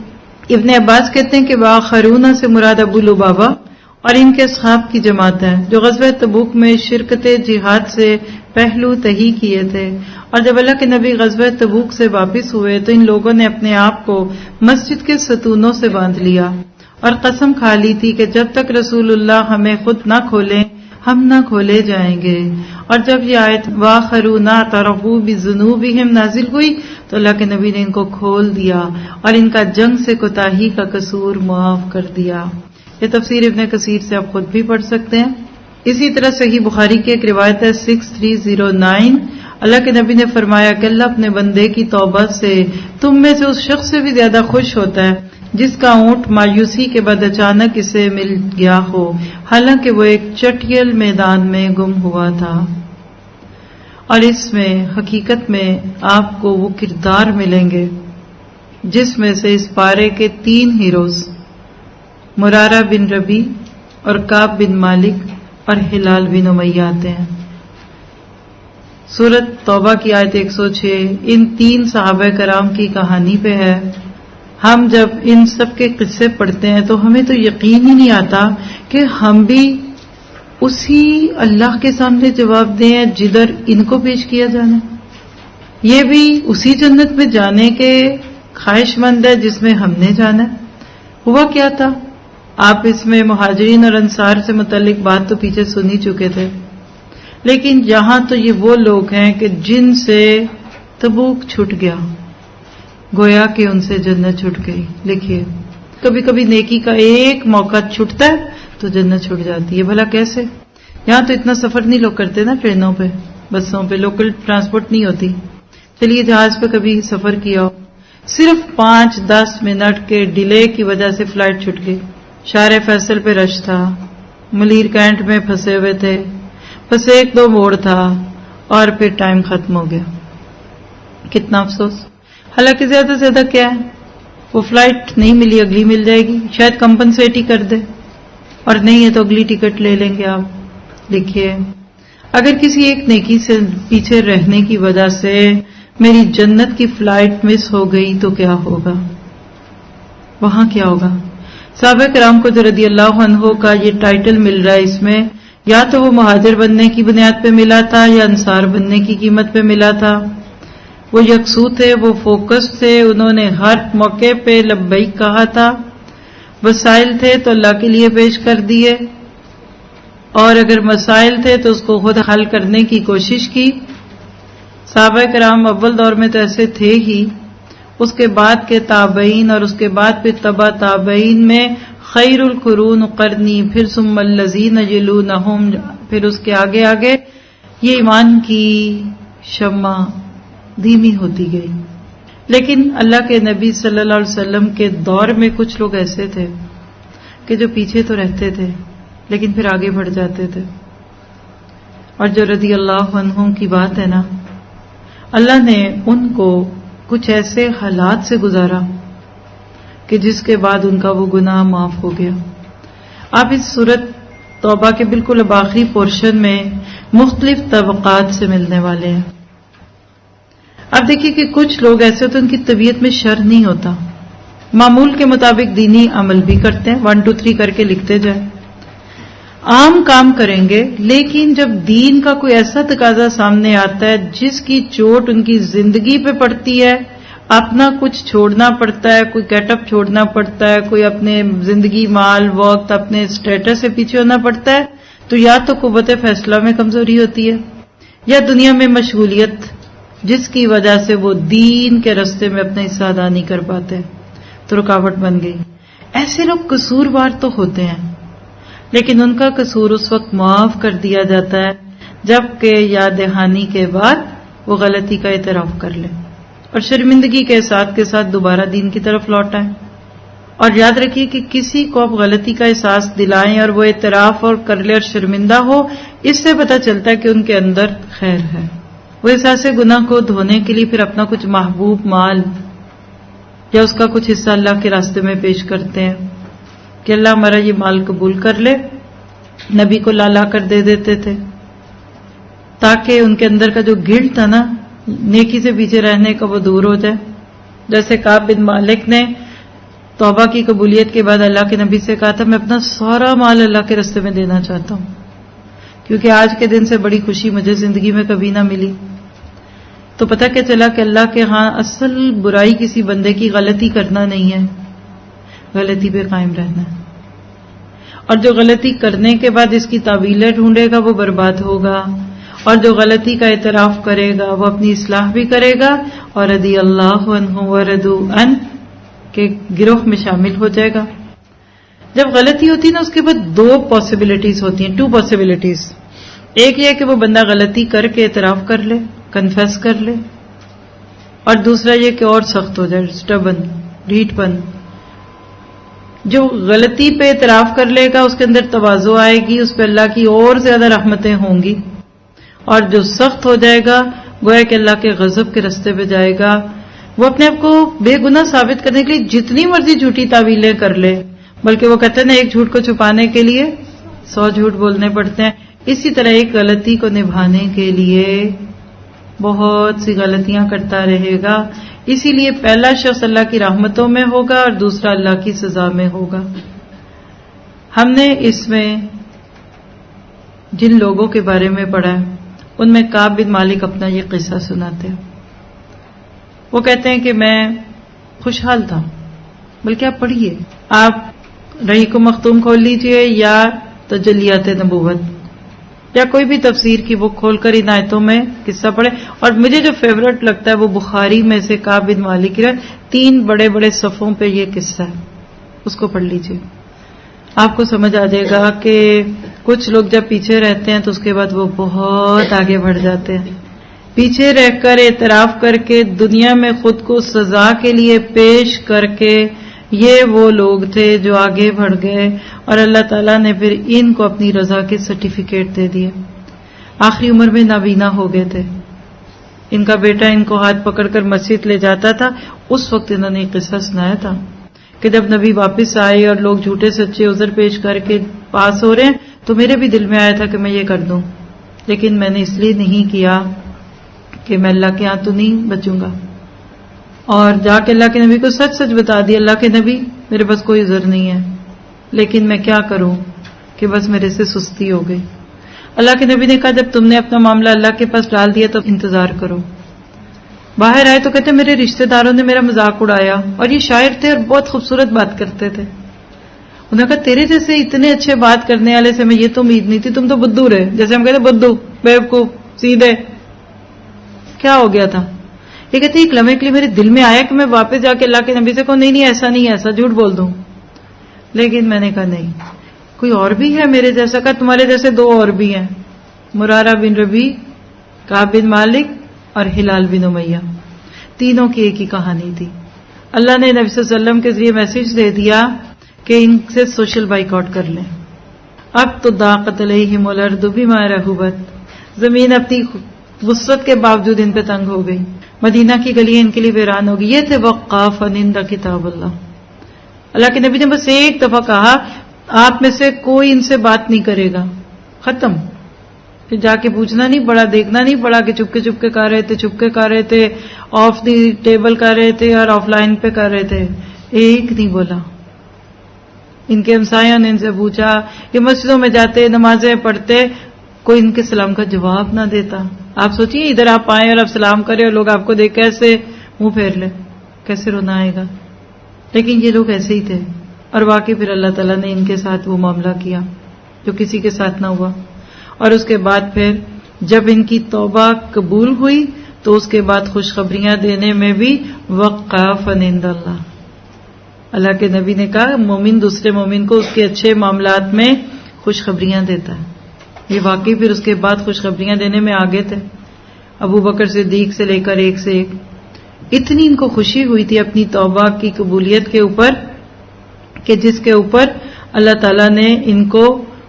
ابن عباس کہتے ہیں کہ وآخرون سے مراد ابو لبابہ اور ان کے اصحاب کی جماعت ہے جو غزوہ تبوک میں شرکت جہاد سے پہلو تہی کیے تھے. اور جب اللہ کے نبی غزوہ تبوک سے واپس ہوئے تو ان لوگوں نے اپنے آپ کو مسجد کے ستونوں سے باندھ لیا اور قسم کھا لی تھی کہ جب تک رسول اللہ ہمیں خود نہ کھولیں ہم نہ کھولے جائیں گے. اور جب یہ آیت وآخرون اعترفوا بذنوبہم نازل ہوئی تو اللہ کے نبی نے ان کو کھول دیا اور ان کا جنگ سے کوتاہی کا قصور معاف کر دیا. یہ تفسیر ابن کثیر سے آپ خود بھی پڑھ سکتے ہیں. اسی طرح صحیح بخاری کی ایک روایت ہے 6309، اللہ کے نبی نے فرمایا کہ اللہ اپنے بندے کی توبہ سے تم میں سے اس شخص سے بھی زیادہ خوش ہوتا ہے جس کا اونٹ مایوسی کے بعد اچانک اسے مل گیا ہو، حالانکہ وہ ایک چٹیل میدان میں گم ہوا تھا. اور اس میں حقیقت میں آپ کو وہ کردار ملیں گے جس میں سے اس پارے کے 3 ہیروز مرارہ بن ربی اور کعب بن مالک اور ہلال بن امیہ آتے ہیں. سورۃ توبہ کی آیت 106 ان 3 صحابہ کرام کی کہانی پہ ہے. ہم جب ان سب کے قصے پڑھتے ہیں تو ہمیں تو یقین ہی نہیں آتا کہ ہم بھی اسی اللہ کے سامنے جواب دیں جدھر ان کو پیش کیا جانا. یہ بھی اسی جنت میں جانے کے خواہش مند ہے جس میں ہم نے جانا. ہوا کیا تھا؟ آپ اس میں مہاجرین اور انصار سے متعلق بات تو پیچھے سن ہی چکے تھے، لیکن یہاں تو یہ وہ لوگ ہیں کہ جن سے تبوک چھٹ گیا، گویا کہ ان سے جنت چھٹ گئی. لکھیے کبھی کبھی نیکی کا ایک موقع چھٹتا ہے تو جنت چھٹ جاتی ہے. بھلا کیسے؟ یہاں تو اتنا سفر نہیں لوگ کرتے نا، ٹرینوں پہ، بسوں پہ، لوکل ٹرانسپورٹ نہیں ہوتی. چلیے جہاز پہ کبھی سفر کیا ہو، صرف 5-10 منٹ کے ڈیلے کی وجہ سے فلائٹ چھٹ گئی. شارع فیصل پہ رش تھا، ملیر کینٹ میں پھنسے ہوئے تھے، بس 1-2 موڑ تھا اور پھر ٹائم ختم ہو گیا. کتنا افسوس. حالانکہ زیادہ سے زیادہ کیا ہے، وہ فلائٹ نہیں ملی، اگلی مل جائے گی، شاید کمپنسیٹ ہی کر دے، اور نہیں ہے تو اگلی ٹکٹ لے لیں گے آپ. لکھیے اگر کسی ایک نیکی سے پیچھے رہنے کی وجہ سے میری جنت کی فلائٹ مس ہو گئی تو کیا ہوگا؟ وہاں کیا ہوگا؟ صحابہ کرام کو جو رضی اللہ عنہ کا یہ ٹائٹل مل رہا ہے، اس میں یا تو وہ مہاجر بننے کی بنیاد پہ ملا تھا یا انصار بننے کی قیمت پہ ملا تھا. وہ یکسو تھے، وہ فوکس تھے، انہوں نے ہر موقع پہ لبیک کہا تھا. وسائل تھے تو اللہ کے لیے پیش کر دیے، اور اگر مسائل تھے تو اس کو خود حل کرنے کی کوشش کی. صحابہ کرام اول دور میں تو ایسے تھے ہی، اس کے بعد کے تابعین اور اس کے بعد پھر تبع تابعین میں خیر القرون قرنی، پھر ثم الذین یلونہم، پھر اس کے آگے آگے یہ ایمان کی شمع دھیمی ہوتی گئی. لیکن اللہ کے نبی صلی اللہ علیہ وسلم کے دور میں کچھ لوگ ایسے تھے کہ جو پیچھے تو رہتے تھے لیکن پھر آگے بڑھ جاتے تھے. اور جو رضی اللہ عنہم کی بات ہے نا، اللہ نے ان کو کچھ ایسے حالات سے گزارا کہ جس کے بعد ان کا وہ گناہ معاف ہو گیا. آپ اس سورت توبہ کے بالکل اب آخری پورشن میں مختلف طبقات سے ملنے والے ہیں. اب دیکھیے کہ کچھ لوگ ایسے ہوتے ہیں ان کی طبیعت میں شر نہیں ہوتا، معمول کے مطابق دینی عمل بھی کرتے ہیں، 1 2 3 کر کے لکھتے جائیں، عام کام کریں گے، لیکن جب دین کا کوئی ایسا تقاضا سامنے آتا ہے جس کی چوٹ ان کی زندگی پہ پڑتی ہے، اپنا کچھ چھوڑنا پڑتا ہے، کوئی گیٹ اپ چھوڑنا پڑتا ہے، کوئی اپنے زندگی، مال، وقت، اپنے اسٹیٹس سے پیچھے ہونا پڑتا ہے، تو یا تو قوت فیصلہ میں کمزوری ہوتی ہے یا دنیا میں مشغولیت، جس کی وجہ سے وہ دین کے رستے میں اپنا حصہ ادا نہیں کر پاتے، تو رکاوٹ بن گئی. ایسے لوگ قصوروار تو ہوتے ہیں، لیکن ان کا قصور اس وقت معاف کر دیا جاتا ہے جبکہ یاد دہانی کے بعد وہ غلطی کا اعتراف کر لے اور شرمندگی کے ساتھ دوبارہ دین کی طرف لوٹ آئیں. اور یاد رکھیے کہ کسی کو آپ غلطی کا احساس دلائیں اور وہ اعتراف اور کر لے اور شرمندہ ہو، اس سے پتہ چلتا ہے کہ ان کے اندر خیر ہے. وہ احساس گناہ کو دھونے کے لیے پھر اپنا کچھ محبوب مال یا اس کا کچھ حصہ اللہ کے راستے میں پیش کرتے ہیں کہ اللہ ہمارا یہ مال قبول کر لے. نبی کو لا کر دے دیتے تھے تاکہ ان کے اندر کا جو گلٹ تھا نا، نیکی سے پیچھے رہنے کا، وہ دور ہو جائے. جیسے کعب بن مالک نے توبہ کی قبولیت کے بعد اللہ کے نبی سے کہا تھا میں اپنا سارا مال اللہ کے راستے میں دینا چاہتا ہوں، کیونکہ آج کے دن سے بڑی خوشی مجھے زندگی میں کبھی نہ ملی. تو پتہ کیا چلا کہ اللہ کے ہاں اصل برائی کسی بندے کی غلطی کرنا نہیں ہے، غلطی پہ قائم رہنا ہے. اور جو غلطی کرنے کے بعد اس کی تعویلیں ڈھونڈے گا وہ برباد ہوگا، اور جو غلطی کا اعتراف کرے گا وہ اپنی اصلاح بھی کرے گا اور رضی اللہ عنہ ورضوا عنہ کے گروہ میں شامل ہو جائے گا. جب غلطی ہوتی ہے نا، اس کے بعد 2 پاسبلٹیز ہوتی ہیں، 2 پاسبلٹیز. ایک یہ کہ وہ بندہ غلطی کر کے اعتراف کر لے، کنفیس کر لے، اور دوسرا یہ کہ اور سخت ہو جائے، سٹبن، ڈھیٹ پن. جو غلطی پہ اعتراف کر لے گا اس کے اندر تواضع آئے گی، اس پہ اللہ کی اور زیادہ رحمتیں ہوں گی. اور جو سخت ہو جائے گا گویا کہ اللہ کے غضب کے رستے پہ جائے گا. وہ اپنے آپ کو بے گناہ ثابت کرنے کے لیے جتنی مرضی جھوٹی تعویلیں کر لے، بلکہ وہ کہتے ہیں نا ایک جھوٹ کو چھپانے کے لیے 100 جھوٹ بولنے پڑتے ہیں. اسی طرح ایک غلطی کو نبھانے کے لیے بہت سی غلطیاں کرتا رہے گا. اسی لیے پہلا شخص اللہ کی رحمتوں میں ہوگا اور دوسرا اللہ کی سزا میں ہوگا. ہم نے اس میں جن لوگوں کے بارے میں پڑھا ہے ان میں کعب بن مالک اپنا یہ قصہ سناتے ہیں. وہ کہتے ہیں کہ میں خوشحال تھا، بلکہ آپ پڑھیے، آپ رحیق مختوم کھول لیجئے یا تجلیات نبوت یا کوئی بھی تفسیر کی بک کھول کر ان آیتوں میں قصہ پڑھے. اور مجھے جو فیورٹ لگتا ہے وہ بخاری میں سے کعب بن مالک کی 3 بڑے بڑے صفوں پہ یہ قصہ ہے، اس کو پڑھ لیجئے. آپ کو سمجھ آ جائے گا کہ کچھ لوگ جب پیچھے رہتے ہیں تو اس کے بعد وہ بہت آگے بڑھ جاتے ہیں. پیچھے رہ کر اعتراف کر کے دنیا میں خود کو سزا کے لیے پیش کر کے یہ وہ لوگ تھے جو آگے بڑھ گئے اور اللہ تعالیٰ نے پھر ان کو اپنی رضا کے سرٹیفکیٹ دے دیے. آخری عمر میں نابینا ہو گئے تھے. ان کا بیٹا ان کو ہاتھ پکڑ کر مسجد لے جاتا تھا. اس وقت انہوں نے ایک قصہ سنایا تھا کہ جب نبی واپس آئے اور لوگ جھوٹے سچے عذر پیش کر کے پاس ہو رہے ہیں تو میرے بھی دل میں آیا تھا کہ میں یہ کر دوں، لیکن میں نے اس لیے نہیں کیا کہ میں اللہ کے ہاں تو نہیں بچوں گا. اور جا کے اللہ کے نبی کو سچ سچ بتا دیا، اللہ کے نبی میرے پاس کوئی عذر نہیں ہے، لیکن میں کیا کروں کہ بس میرے سے سستی ہو گئی. اللہ کے نبی نے کہا جب تم نے اپنا معاملہ اللہ کے پاس ڈال دیا تو انتظار کرو. باہر آئے تو کہتے میرے رشتہ داروں نے میرا مذاق اڑایا، اور یہ شاعر تھے اور بہت خوبصورت بات کرتے تھے. انہوں نے کہا تیرے جیسے اتنے اچھے بات کرنے والے سے میں یہ تو امید نہیں تھی، تم تو بدھو رہے، جیسے ہم کہتے بدھو، بیوقوف، سیدھے. کیا ہو گیا تھا؟ یہ کہتے ایک لمحے کے لیے میرے دل میں آیا کہ میں واپس جا کے اللہ کے نبی سے کہوں نہیں ایسا نہیں ایسا، جھوٹ بول دوں. لیکن میں نے کہا نہیں، کوئی اور بھی ہے میرے جیسا. کہا تمہارے جیسے 2 اور بھی ہیں، مرارہ بن ربیع، کعب بن مالک اور ہلال بن امیہ. تینوں کی ایک ہی کہانی تھی. اللہ نے نبی صلی اللہ علیہ وسلم کے ذریعے میسج دے دیا کہ ان سے سوشل بائیک آؤٹ کر لیں. اب تو ضاقت علیہم الارض بما رحبت، زمین اپنی وسعت کے باوجود ان پہ تنگ ہو گئی. مدینہ کی گلیاں ان کے لیے ویران ہوگی. یہ تھے وقاف عند کتاب اللہ. اللہ کے نبی نے بس ایک دفعہ کہا آپ میں سے کوئی ان سے بات نہیں کرے گا، ختم. پھر جا کے پوچھنا نہیں پڑا، دیکھنا نہیں پڑا کہ چپ کے کر رہے تھے، چپ کے کر رہے تھے، آف دی ٹیبل کر رہے تھے اور آف لائن پہ کر رہے تھے. ایک نہیں بولا. ان کے ہمسایوں نے ان سے پوچھا کہ مسجدوں میں جاتے نمازیں پڑھتے، کوئی ان کے سلام کا جواب نہ دیتا. آپ سوچیے ادھر آپ آئیں اور آپ سلام کریں اور لوگ آپ کو دیکھ کیسے منہ پھیر لیں، کیسے رونا آئے گا. لیکن یہ لوگ ایسے ہی تھے، اور واقعی پھر اللہ تعالیٰ نے ان کے ساتھ وہ معاملہ کیا جو کسی کے ساتھ نہ ہوا. اور اس کے بعد پھر جب ان کی توبہ قبول ہوئی تو اس کے بعد خوشخبریاں دینے میں بھی وقاف عند اللہ. اللہ کے نبی نے کہا مومن دوسرے مومن کو اس کے اچھے معاملات میں خوشخبریاں دیتا ہے. یہ واقعی پھر اس کے بعد خوشخبریاں دینے میں آگے تھے. ابو بکر صدیق سے لے کر ایک سے ایک. اتنی ان کو خوشی ہوئی تھی اپنی توبہ کی قبولیت کے اوپر کہ جس کے اوپر اللہ تعالیٰ نے ان کو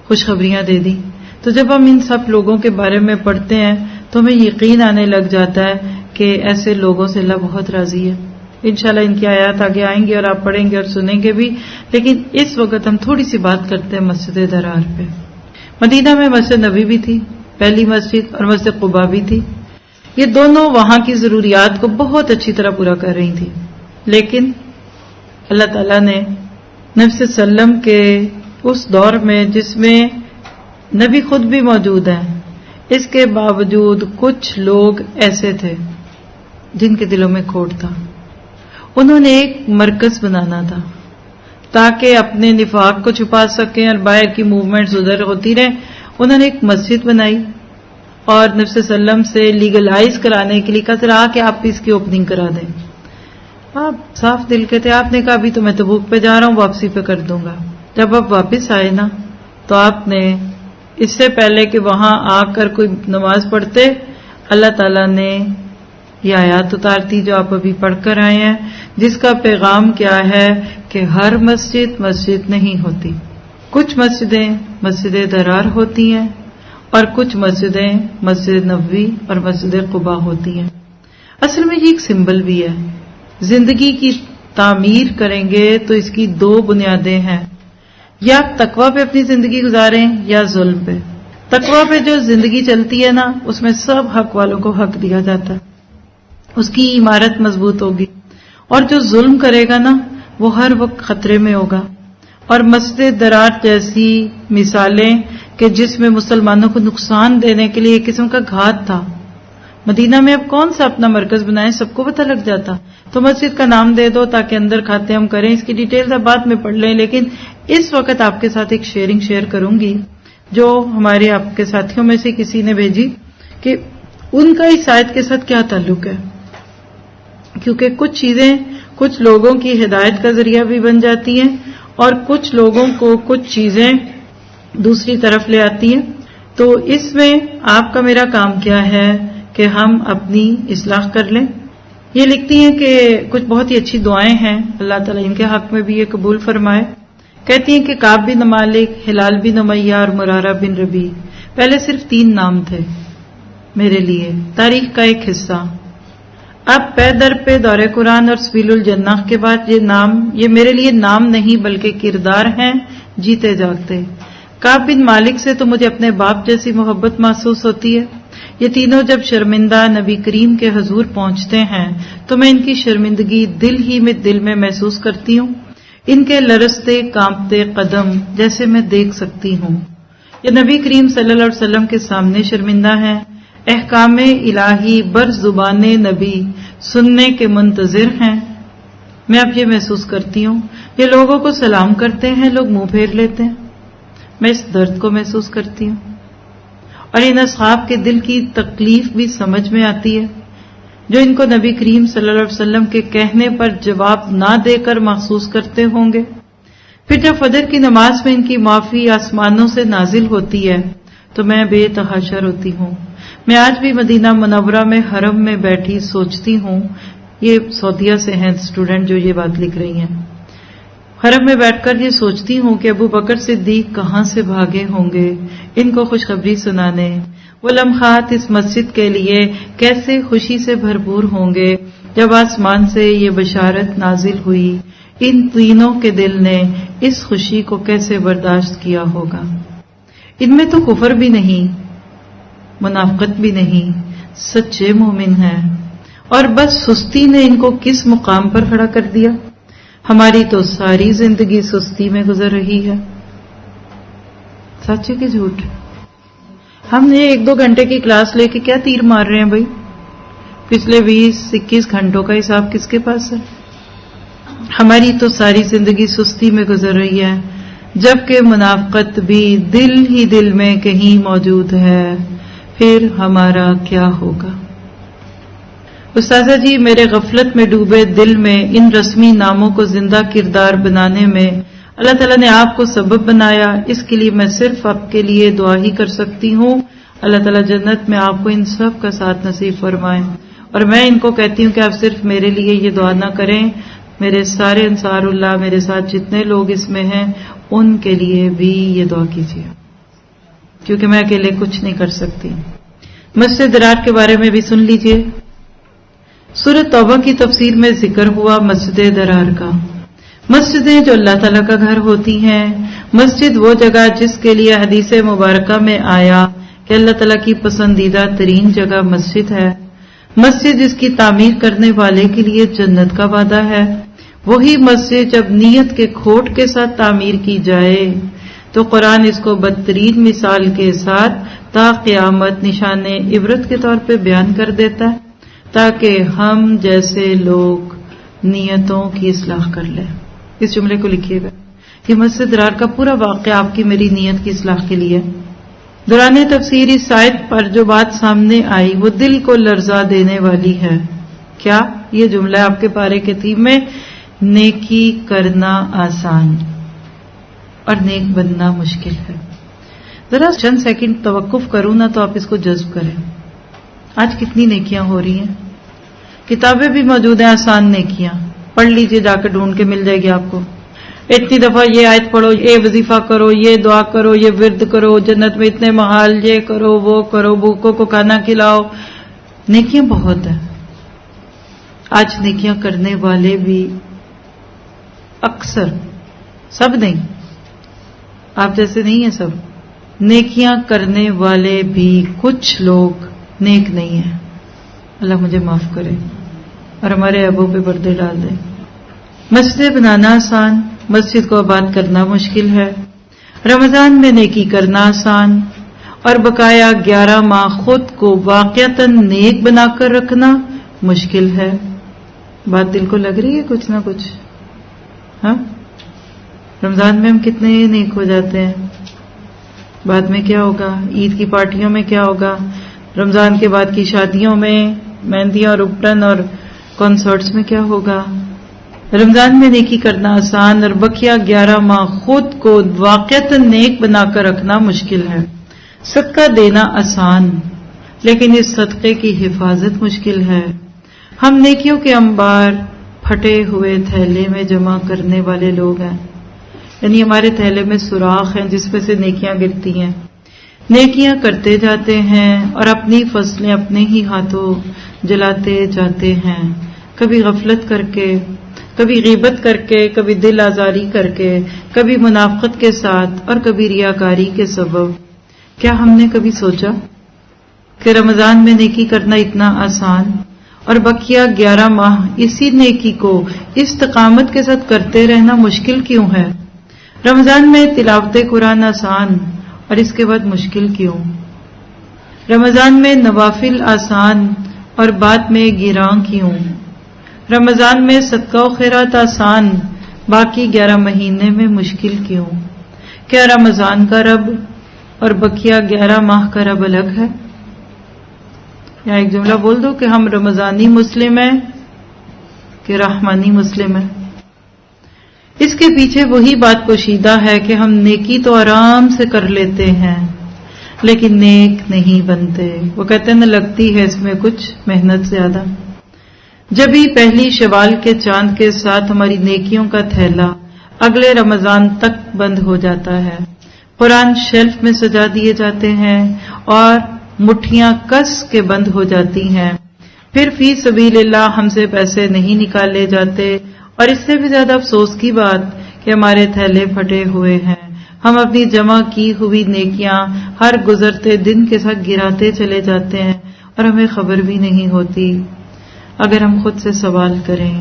خوشخبریاں دے دی. تو جب ہم ان سب لوگوں کے بارے میں پڑھتے ہیں تو ہمیں یقین آنے لگ جاتا ہے کہ ایسے لوگوں سے اللہ بہت راضی ہے. انشاءاللہ ان کی آیات آگے آئیں گی اور آپ پڑھیں گے اور سنیں گے بھی. لیکن اس وقت ہم تھوڑی سی بات کرتے ہیں مسجد درار پہ. مدینہ میں مسجد نبی بھی تھی، پہلی مسجد، اور مسجد قباء بھی تھی. یہ دونوں وہاں کی ضروریات کو بہت اچھی طرح پورا کر رہی تھی. لیکن اللہ تعالیٰ نے نبی صلی اللہ علیہ وسلم کے اس دور میں جس میں نبی خود بھی موجود ہیں، اس کے باوجود کچھ لوگ ایسے تھے جن کے دلوں میں کھوٹ تھا. انہوں نے ایک مرکز بنانا تھا تاکہ اپنے نفاق کو چھپا سکیں اور باہر کی موومنٹس ادھر ہوتی رہیں. انہوں نے ایک مسجد بنائی اور نبی صلی اللہ علیہ وسلم سے لیگلائز کرانے کے لیے کہا ذرا کہ آپ اس کی اوپننگ کرا دیں. آپ صاف دل کے تھے. آپ نے کہا ابھی تو میں تبوک پہ جا رہا ہوں، واپسی پہ کر دوں گا. جب آپ واپس آئے نا تو آپ نے اس سے پہلے کہ وہاں آ کر کوئی نماز پڑھتے، اللہ تعالیٰ نے یہ آیات اتارتی جو آپ ابھی پڑھ کر آئے ہیں، جس کا پیغام کیا ہے کہ ہر مسجد مسجد نہیں ہوتی. کچھ مسجدیں مسجد درار ہوتی ہیں اور کچھ مسجدیں مسجد نبوی اور مسجد قباء ہوتی ہیں. اصل میں یہ ایک سمبل بھی ہے. زندگی کی تعمیر کریں گے تو اس کی 2 بنیادیں ہیں، یا تقوی پہ اپنی زندگی گزاریں یا ظلم پہ. تقوی پہ جو زندگی چلتی ہے نا اس میں سب حق والوں کو حق دیا جاتا ہے، اس کی عمارت مضبوط ہوگی. اور جو ظلم کرے گا نا وہ ہر وقت خطرے میں ہوگا. اور مسجد درار جیسی مثالیں کہ جس میں مسلمانوں کو نقصان دینے کے لیے ایک قسم کا گھات تھا. مدینہ میں اب کون سا اپنا مرکز بنائے، سب کو پتہ لگ جاتا. تو مسجد کا نام دے دو تاکہ اندر کھاتے ہم کریں. اس کی ڈیٹیلز آپ بعد میں پڑھ لیں، لیکن اس وقت آپ کے ساتھ ایک شیئرنگ شیئر کروں گی جو ہمارے آپ کے ساتھیوں میں سے کسی نے بھیجی کہ ان کا اس آیت کے ساتھ کیا تعلق ہے، کیونکہ کچھ چیزیں کچھ لوگوں کی ہدایت کا ذریعہ بھی بن جاتی ہیں اور کچھ لوگوں کو کچھ چیزیں دوسری طرف لے آتی ہیں. تو اس میں آپ کا میرا کام کیا ہے کہ ہم اپنی اصلاح کر لیں. یہ لکھتی ہیں کہ کچھ بہت ہی اچھی دعائیں ہیں، اللہ تعالیٰ ان کے حق میں بھی یہ قبول فرمائے. کہتی ہیں کہ کعب بن مالک، ہلال بن امیہ اور مرارہ بن ربیع، پہلے صرف 3 نام تھے میرے لیے، تاریخ کا ایک حصہ. اب پے در پہ دور قرآن اور سبیل الجنہ کے بعد یہ میرے لیے نام نہیں بلکہ کردار ہیں جیتے جاگتے. کعب بن مالک سے تو مجھے اپنے باپ جیسی محبت محسوس ہوتی ہے. یہ تینوں جب شرمندہ نبی کریم کے حضور پہنچتے ہیں تو میں ان کی شرمندگی دل میں محسوس کرتی ہوں. ان کے لرزتے کانپتے قدم جیسے میں دیکھ سکتی ہوں. یہ نبی کریم صلی اللہ علیہ وسلم کے سامنے شرمندہ ہیں، احکام الہی بر زبان نبی سننے کے منتظر ہیں. میں اب یہ محسوس کرتی ہوں یہ لوگوں کو سلام کرتے ہیں، لوگ منہ پھیر لیتے ہیں. میں اس درد کو محسوس کرتی ہوں اور ان اصحاب کے دل کی تکلیف بھی سمجھ میں آتی ہے جو ان کو نبی کریم صلی اللہ علیہ وسلم کے کہنے پر جواب نہ دے کر محسوس کرتے ہوں گے. پھر جب فجر کی نماز میں ان کی معافی آسمانوں سے نازل ہوتی ہے تو میں بے تحاشر ہوتی ہوں. میں آج بھی مدینہ منورہ میں حرم میں بیٹھی سوچتی ہوں، یہ سعودیہ سے ہیں اسٹوڈنٹ جو یہ بات لکھ رہی ہیں، حرم میں بیٹھ کر یہ سوچتی ہوں کہ ابو بکر صدیق کہاں سے بھاگے ہوں گے ان کو خوشخبری سنانے. وہ لمحات اس مسجد کے لیے کیسے خوشی سے بھرپور ہوں گے جب آسمان سے یہ بشارت نازل ہوئی. ان تینوں کے دل نے اس خوشی کو کیسے برداشت کیا ہوگا. ان میں تو کفر بھی نہیں، منافقت بھی نہیں، سچے مومن ہیں، اور بس سستی نے ان کو کس مقام پر کھڑا کر دیا. ہماری تو ساری زندگی سستی میں گزر رہی ہے. سچ ہے کہ جھوٹ؟ ہم نے 1-2 گھنٹے کی کلاس لے کے کیا تیر مار رہے ہیں بھائی؟ پچھلے 20-21 گھنٹوں کا حساب کس کے پاس ہے؟ ہماری تو ساری زندگی سستی میں گزر رہی ہے، جبکہ منافقت بھی دل میں کہیں موجود ہے. پھر ہمارا کیا ہوگا؟ استاذہ جی، میرے غفلت میں ڈوبے دل میں ان رسمی ناموں کو زندہ کردار بنانے میں اللہ تعالیٰ نے آپ کو سبب بنایا. اس کے لیے میں صرف آپ کے لیے دعا ہی کر سکتی ہوں. اللہ تعالیٰ جنت میں آپ کو ان سب کا ساتھ نصیب فرمائے. اور میں ان کو کہتی ہوں کہ آپ صرف میرے لیے یہ دعا نہ کریں، میرے سارے انصار اللہ، میرے ساتھ جتنے لوگ اس میں ہیں ان کے لیے بھی یہ دعا کیجیے، کیونکہ میں اکیلے کچھ نہیں کر سکتی. مسجد درار کے بارے میں بھی سن لیجئے. سورۃ توبہ کی تفسیر میں ذکر ہوا مسجد درار کا. مسجدیں جو اللہ تعالیٰ کا گھر ہوتی ہیں، مسجد وہ جگہ جس کے لیے حدیث مبارکہ میں آیا کہ اللہ تعالیٰ کی پسندیدہ ترین جگہ مسجد ہے. مسجد جس کی تعمیر کرنے والے کے لیے جنت کا وعدہ ہے. وہی مسجد جب نیت کے کھوٹ کے ساتھ تعمیر کی جائے تو قرآن اس کو بدترین مثال کے ساتھ تا قیامت نشان عبرت کے طور پہ بیان کر دیتا ہے تاکہ ہم جیسے لوگ نیتوں کی اصلاح کر لیں. اس جملے کو لکھیے گا. یہ مسجد درار کا پورا واقعہ آپ کی میری نیت کی اصلاح کے لیے. دوران تفسیر اس آیت پر جو بات سامنے آئی وہ دل کو لرزا دینے والی ہے. کیا؟ یہ جملہ آپ کے پارے کے تھیم میں نیکی کرنا آسان اور نیک بننا مشکل ہے. ذرا چند سیکنڈ توقف کروں نا تو آپ اس کو جذب کریں. آج کتنی نیکیاں ہو رہی ہیں، کتابیں بھی موجود ہیں آسان نیکیاں، پڑھ لیجئے، جا کے ڈھونڈ کے مل جائے گی آپ کو. اتنی دفعہ یہ آیت پڑھو، یہ وظیفہ کرو، یہ دعا کرو، یہ ورد کرو، جنت میں اتنے محال، یہ کرو وہ کرو، بھوکوں کو کھانا کھلاؤ. نیکیاں بہت ہیں. آج نیکیاں کرنے والے بھی اکثر، سب نہیں، آپ جیسے نہیں ہیں سب، نیکیاں کرنے والے بھی کچھ لوگ نیک نہیں ہیں. اللہ مجھے معاف کرے اور ہمارے عیبوں پہ پردے ڈال دے. مسجد بنانا آسان، مسجد کو آباد کرنا مشکل ہے. رمضان میں نیکی کرنا آسان اور بقایا 11 ماہ خود کو واقعتاً نیک بنا کر رکھنا مشکل ہے. بات دل کو لگ رہی ہے کچھ نہ کچھ؟ ہاں رمضان میں ہم کتنے نیک ہو جاتے ہیں، بعد میں کیا ہوگا؟ عید کی پارٹیوں میں کیا ہوگا؟ رمضان کے بعد کی شادیوں میں، مہندیاں اور اپٹن اور کنسرٹس میں کیا ہوگا؟ رمضان میں نیکی کرنا آسان اور بقیہ 11 ماہ خود کو واقعتاً نیک بنا کر رکھنا مشکل ہے۔ صدقہ دینا آسان، لیکن اس صدقے کی حفاظت مشکل ہے۔ ہم نیکیوں کے انبار پھٹے ہوئے تھیلے میں جمع کرنے والے لوگ ہیں، یعنی ہمارے تھیلے میں سوراخ ہیں جس میں سے نیکیاں گرتی ہیں، نیکیاں کرتے جاتے ہیں اور اپنی فصلیں اپنے ہی ہاتھوں جلاتے جاتے ہیں، کبھی غفلت کر کے، کبھی غیبت کر کے، کبھی دل آزاری کر کے، کبھی منافقت کے ساتھ اور کبھی ریاکاری کے سبب۔ کیا ہم نے کبھی سوچا کہ رمضان میں نیکی کرنا اتنا آسان اور بقیہ 11 ماہ اسی نیکی کو استقامت کے ساتھ کرتے رہنا مشکل کیوں ہے؟ رمضان میں تلاوت قرآن آسان اور اس کے بعد مشکل کیوں؟ رمضان میں نوافل آسان اور بعد میں گراں کیوں؟ رمضان میں صدقہ و خیرات آسان، باقی 11 مہینے میں مشکل کیوں؟ کیا رمضان کا رب اور بقیہ 11 ماہ کا رب الگ ہے؟ یا ایک جملہ بول دو کہ ہم رمضانی مسلم ہیں کہ رحمانی مسلم ہیں۔ اس کے پیچھے وہی بات پوشیدہ ہے کہ ہم نیکی تو آرام سے کر لیتے ہیں لیکن نیک نہیں بنتے۔ وہ کہتے ہیں نہ لگتی ہے اس میں کچھ محنت زیادہ۔ جب ہی پہلی شوال کے چاند کے ساتھ ہماری نیکیوں کا تھیلا اگلے رمضان تک بند ہو جاتا ہے، قرآن شیلف میں سجا دیے جاتے ہیں اور مٹھیاں کس کے بند ہو جاتی ہیں، پھر فی سبیل اللہ ہم سے پیسے نہیں نکالے جاتے، اور اس سے بھی زیادہ افسوس کی بات کہ ہمارے تھیلے پھٹے ہوئے ہیں، ہم اپنی جمع کی ہوئی نیکیاں ہر گزرتے دن کے ساتھ گراتے چلے جاتے ہیں اور ہمیں خبر بھی نہیں ہوتی۔ اگر ہم خود سے سوال کریں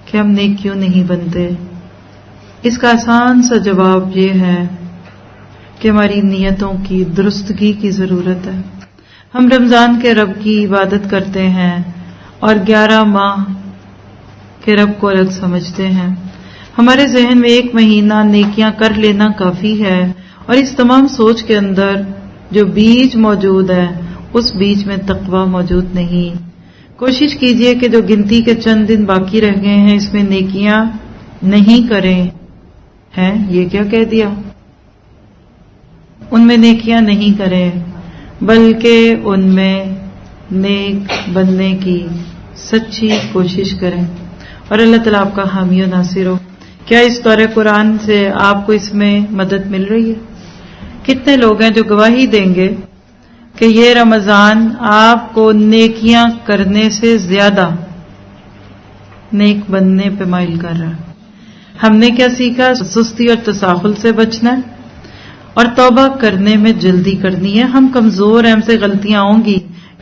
کہ ہم نیک کیوں نہیں بنتے، اس کا آسان سا جواب یہ ہے کہ ہماری نیتوں کی درستگی کی ضرورت ہے۔ ہم رمضان کے رب کی عبادت کرتے ہیں اور 11 ماہ کے رب کو الگ سمجھتے ہیں۔ ہمارے ذہن میں 1 مہینہ نیکیاں کر لینا کافی ہے، اور اس تمام سوچ کے اندر جو بیج موجود ہے اس بیج میں تقوی موجود نہیں۔ کوشش کیجئے کہ جو گنتی کے چند دن باقی رہ گئے ہیں اس میں نیکیاں نہیں کریں۔ ہیں یہ کیا کہہ دیا؟ ان میں نیکیاں نہیں کریں بلکہ ان میں نیک بننے کی سچی کوشش کریں، اور اللہ تعالیٰ آپ کا حامی و ناصر ہو۔ کیا اس دور قرآن سے آپ کو اس میں مدد مل رہی ہے؟ کتنے لوگ ہیں جو گواہی دیں گے کہ یہ رمضان آپ کو نیکیاں کرنے سے زیادہ نیک بننے پہ مائل کر رہا ہے؟ ہم نے کیا سیکھا؟ سستی اور تساہل سے بچنا ہے اور توبہ کرنے میں جلدی کرنی ہے۔ ہم کمزور ہیں، ہم سے غلطیاں ہوں گی،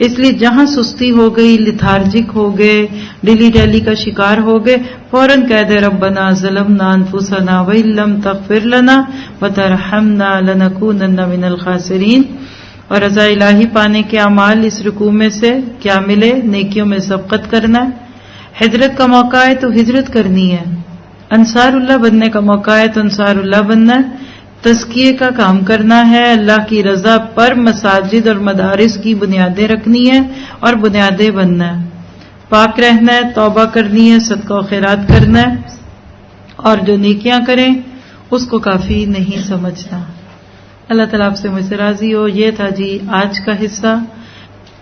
اس لیے جہاں سستی ہو گئی، لتھارجک ہو گئے، ڈیلی ڈیلی کا شکار ہو گئے، فوراً کہہ دے ربنا ظلمنا انفسنا وان لم تغفر لنا وترحمنا لنکونن من الخاسرین۔ اور رضا الہی پانے کے اعمال اس رکوع میں سے کیا ملے؟ نیکیوں میں سبقت کرنا ہے۔ ہجرت کا موقع ہے تو ہجرت کرنی ہے، انصار اللہ بننے کا موقع ہے تو انصار اللہ بننا ہے، تزکیے کا کام کرنا ہے، اللہ کی رضا پر مساجد اور مدارس کی بنیادیں رکھنی ہے اور بنیادیں بننا ہے، پاک رہنا ہے، توبہ کرنی ہے، صدقہ و خیرات کرنا ہے، اور جو نیکیاں کریں اس کو کافی نہیں سمجھنا۔ اللہ تعالیٰ آپ سے مجھ سے راضی ہو۔ یہ تھا جی آج کا حصہ،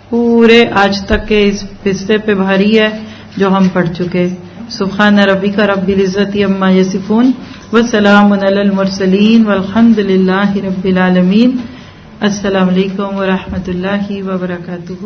پورے آج تک کے اس حصے پہ بھاری ہے جو ہم پڑھ چکے۔ سبحان ربک رب العزت عما یصفون وسلام علی المرسلین والحمد للہ رب العالمین۔ السلام علیکم ورحمۃ اللہ وبرکاتہ۔